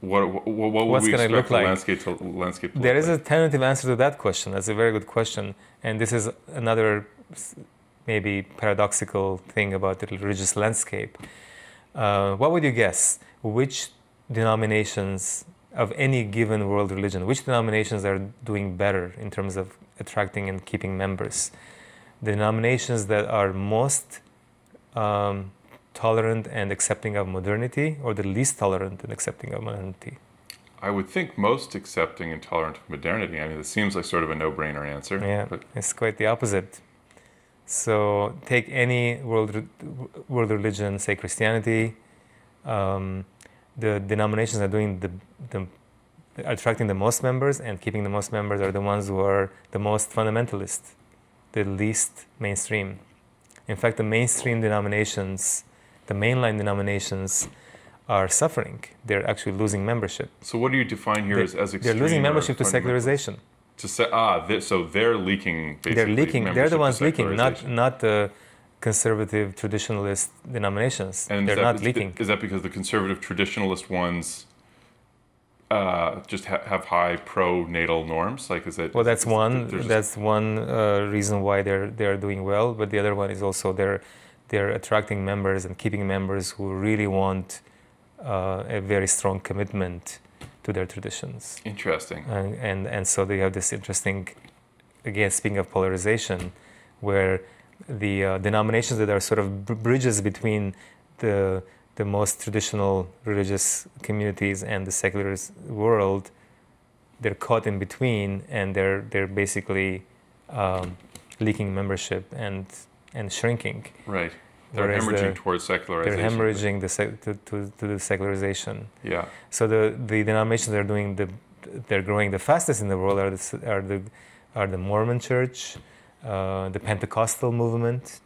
What would we expect the landscape to look like? There is a tentative answer to that question. That's a very good question. And this is another maybe paradoxical thing about the religious landscape. What would you guess? Which denominations of any given world religion, which denominations are doing better in terms of attracting and keeping members? The denominations that are most tolerant and accepting of modernity, or the least tolerant and accepting of modernity? I would think most accepting and tolerant of modernity. I mean, it seems like sort of a no-brainer answer. Yeah, but it's quite the opposite. So take any world religion, say Christianity, the denominations that are doing attracting the most members and keeping the most members are the ones who are the most fundamentalist, the least mainstream. In fact, the mainstream denominations, the mainline denominations, are suffering. They're actually losing membership. So what do you define here as extreme? They're losing membership to secularization. So they're leaking, basically. They're leaking. They're the ones leaking, not the conservative traditionalist denominations. And they're not leaking. Is that because the conservative traditionalist ones just have high pro-natal norms? Like, is it? Well, that's one. That's one reason why they're doing well. But the other one is also they're attracting members and keeping members who really want a very strong commitment to their traditions. Interesting. And so they have this interesting, again, speaking of polarization, where the denominations that are sort of bridges between the most traditional religious communities and the secular world, they're caught in between, and they're basically leaking membership and shrinking. Right. They're hemorrhaging towards secularization. They're hemorrhaging to the secularization. Yeah. So the denominations that are they're growing the fastest in the world are the Mormon Church, the Pentecostal movement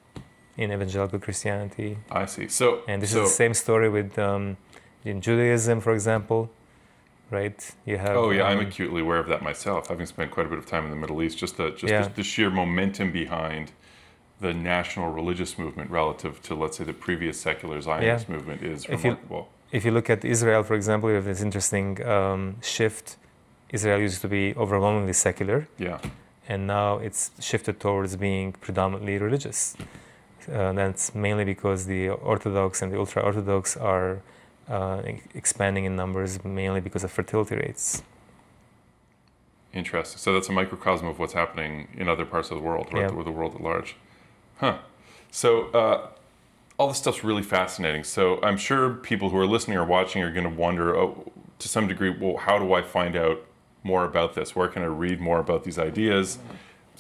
in evangelical Christianity. I see. And this is the same story with in Judaism, for example, right? You have. Oh yeah, I'm acutely aware of that myself, having spent quite a bit of time in the Middle East. The sheer momentum behind the national religious movement relative to, let's say, the previous secular Zionist movement is remarkable. If you look at Israel, for example, you have this interesting shift. Israel used to be overwhelmingly secular. Yeah. And now it's shifted towards being predominantly religious. That's mainly because the Orthodox and the ultra-Orthodox are expanding in numbers, mainly because of fertility rates. Interesting. So that's a microcosm of what's happening in other parts of the world, right? Or the world at large. Huh. So all this stuff's really fascinating. So I'm sure people who are listening or watching are going to wonder, to some degree, well, how do I find out more about this? Where can I read more about these ideas?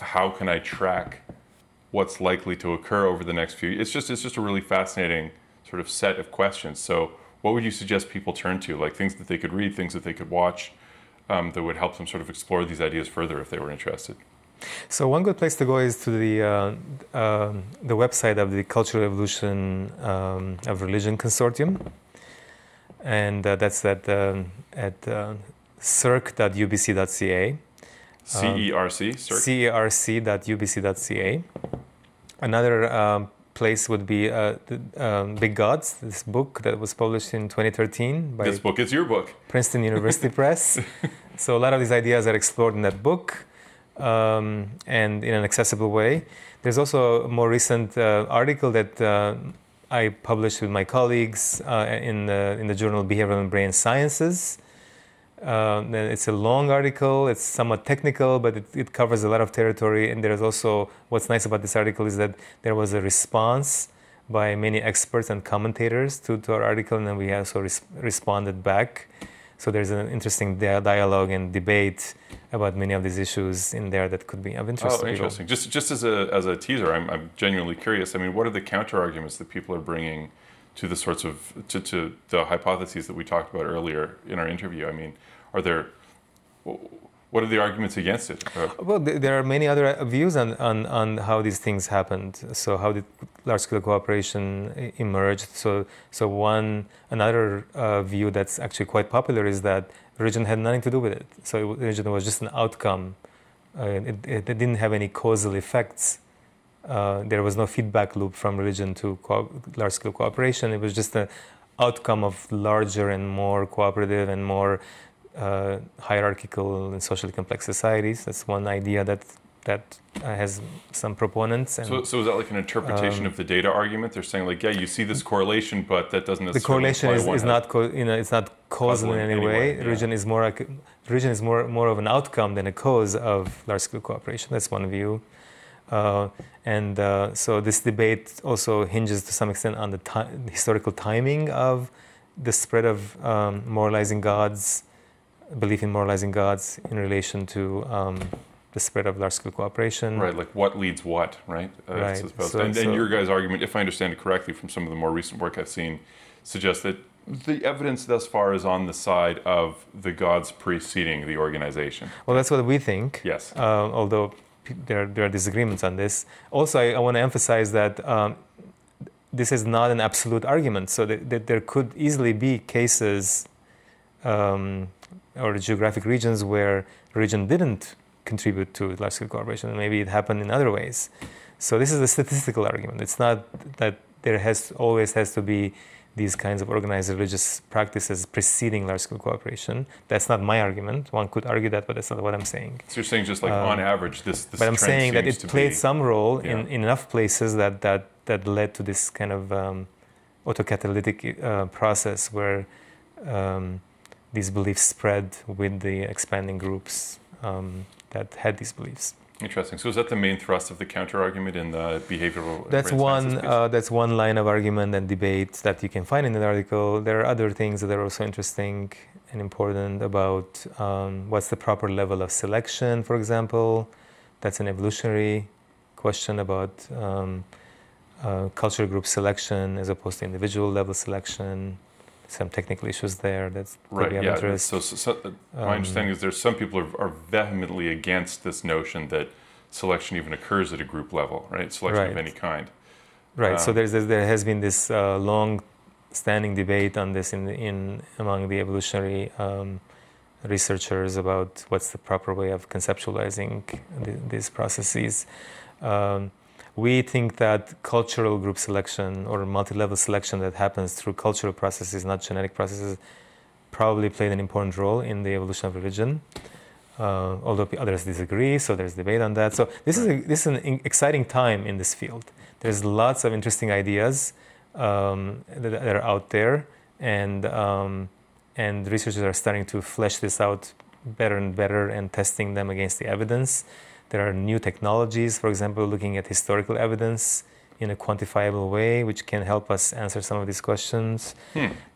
How can I track what's likely to occur over the next few years? It's just a really fascinating sort of set of questions. So what would you suggest people turn to? Like things that they could read, things that they could watch that would help them sort of explore these ideas further if they were interested? So one good place to go is to the website of the Cultural Evolution of Religion Consortium. and that's at circ.ubc.ca. CERC, CERC.ubc.ca. Another place would be Big Gods, this book that was published in 2013 by this book is your book, Princeton University Press. So a lot of these ideas are explored in that book, and in an accessible way. There's also a more recent article that I published with my colleagues in the journal Behavioral and Brain Sciences. It's a long article, it's somewhat technical, but it covers a lot of territory. And there's also, what's nice about this article is that there was a response by many experts and commentators to our article, and then we also responded back. So there's an interesting dialogue and debate about many of these issues in there that could be of interest to people. Interesting. Just as a teaser, I'm genuinely curious. I mean, what are the counter arguments that people are bringing to the sorts of to the hypotheses that we talked about earlier in our interview? I mean, what are the arguments against it? Well, there are many other views on how these things happened. So how did large-scale cooperation emerge? So another view that's actually quite popular is that religion had nothing to do with it. So religion was just an outcome. It didn't have any causal effects. There was no feedback loop from religion to large-scale cooperation. It was just an outcome of larger and more cooperative and more hierarchical and socially complex societies. That's one idea that has some proponents. And, so is that like an interpretation of the data argument? They're saying like, yeah, you see this correlation, but that doesn't necessarily. The correlation is not it's not causal in any way. Yeah. Religion is more of an outcome than a cause of large-scale cooperation. That's one view. So this debate also hinges to some extent on the historical timing of the spread of moralizing gods, belief in moralizing gods in relation to the spread of large-scale cooperation. Right, like what leads what, right? Right. And your guys' argument, if I understand it correctly from some of the more recent work I've seen, suggests that the evidence thus far is on the side of the gods preceding the organization. Well, that's what we think. Yes. Although there are disagreements on this. Also, I want to emphasize that this is not an absolute argument. So that there could easily be cases or geographic regions where religion didn't contribute to large-scale cooperation, and maybe it happened in other ways. So this is a statistical argument. It's not that there always has to be these kinds of organized religious practices preceding large-scale cooperation. That's not my argument. One could argue that, but that's not what I'm saying. So you're saying just like on average, this but I'm saying that it played some role yeah. in enough places that led to this kind of autocatalytic process where these beliefs spread with the expanding groups that had these beliefs. Interesting. So is that the main thrust of the counter-argument in the behavioral? That's one line of argument and debate that you can find in the article. There are other things that are also interesting and important about what's the proper level of selection, for example. That's an evolutionary question about cultural group selection as opposed to individual level selection. Some technical issues there that's right. Of Yeah. interest. So my understanding is there's some people are vehemently against this notion that selection even occurs at a group level, right? Selection of any kind. Right. So there has been this long-standing debate on this among the evolutionary researchers about what's the proper way of conceptualizing these processes. We think that cultural group selection or multi-level selection that happens through cultural processes, not genetic processes, probably played an important role in the evolution of religion. Although others disagree, so there's debate on that. So this is an exciting time in this field. There's lots of interesting ideas that are out there, and researchers are starting to flesh this out better and better and testing them against the evidence. There are new technologies, for example, looking at historical evidence in a quantifiable way, which can help us answer some of these questions.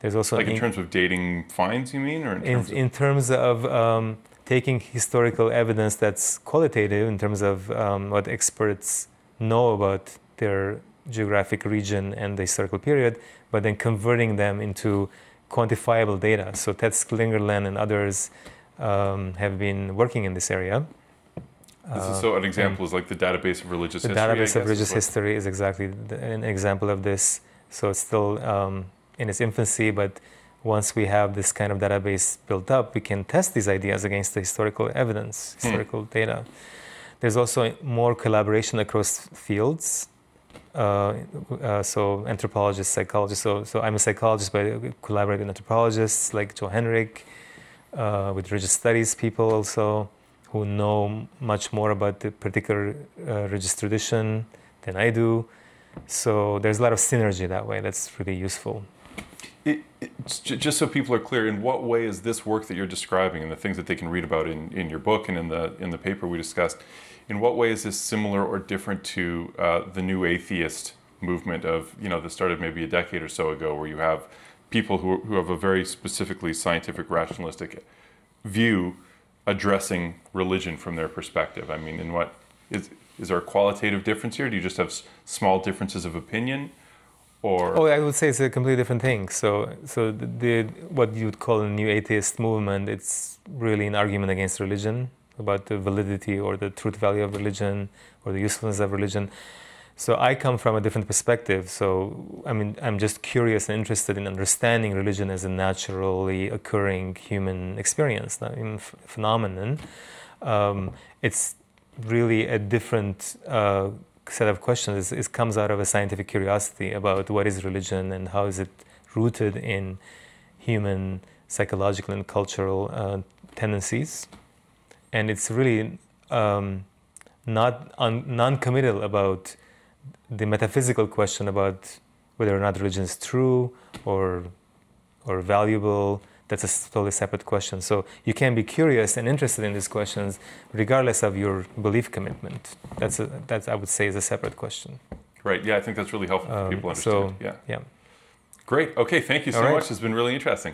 There's also in terms of dating finds, you mean, or in terms of taking historical evidence that's qualitative in terms of what experts know about their geographic region and the historical period, but then converting them into quantifiable data. So Ted Sklingerland and others have been working in this area. So an example is like the database of religious history. The database of religious history is exactly an example of this. So it's still in its infancy, but once we have this kind of database built up, we can test these ideas against the historical evidence, historical data. There's also more collaboration across fields. So anthropologists, psychologists. So I'm a psychologist, but I collaborate with anthropologists like Joe Henrik, with religious studies people also, who know much more about the particular religious tradition than I do. So there's a lot of synergy that way. That's really useful. Just so people are clear, in what way is this work that you're describing and the things that they can read about in your book and in the paper we discussed, in what way is this similar or different to the new atheist movement of, that started maybe a decade or so ago, where you have people who have a very specifically scientific, rationalistic view addressing religion from their perspective? I mean, is there a qualitative difference here? Do you just have small differences of opinion? Or? Oh, I would say it's a completely different thing. So what you would call a new atheist movement, it's really an argument against religion, about the validity or the truth value of religion or the usefulness of religion. So I come from a different perspective. So I mean, I'm just curious and interested in understanding religion as a naturally occurring human experience, not even phenomenon. It's really a different set of questions. It comes out of a scientific curiosity about what is religion and how is it rooted in human psychological and cultural tendencies. And it's really non-committal about the metaphysical question about whether or not religion is true or valuable. That's a totally separate question. So you can be curious and interested in these questions regardless of your belief commitment. That's I would say is a separate question. Right. Yeah, I think that's really helpful for people to understand. Yeah. Great. Okay. Thank you so much. It's been really interesting.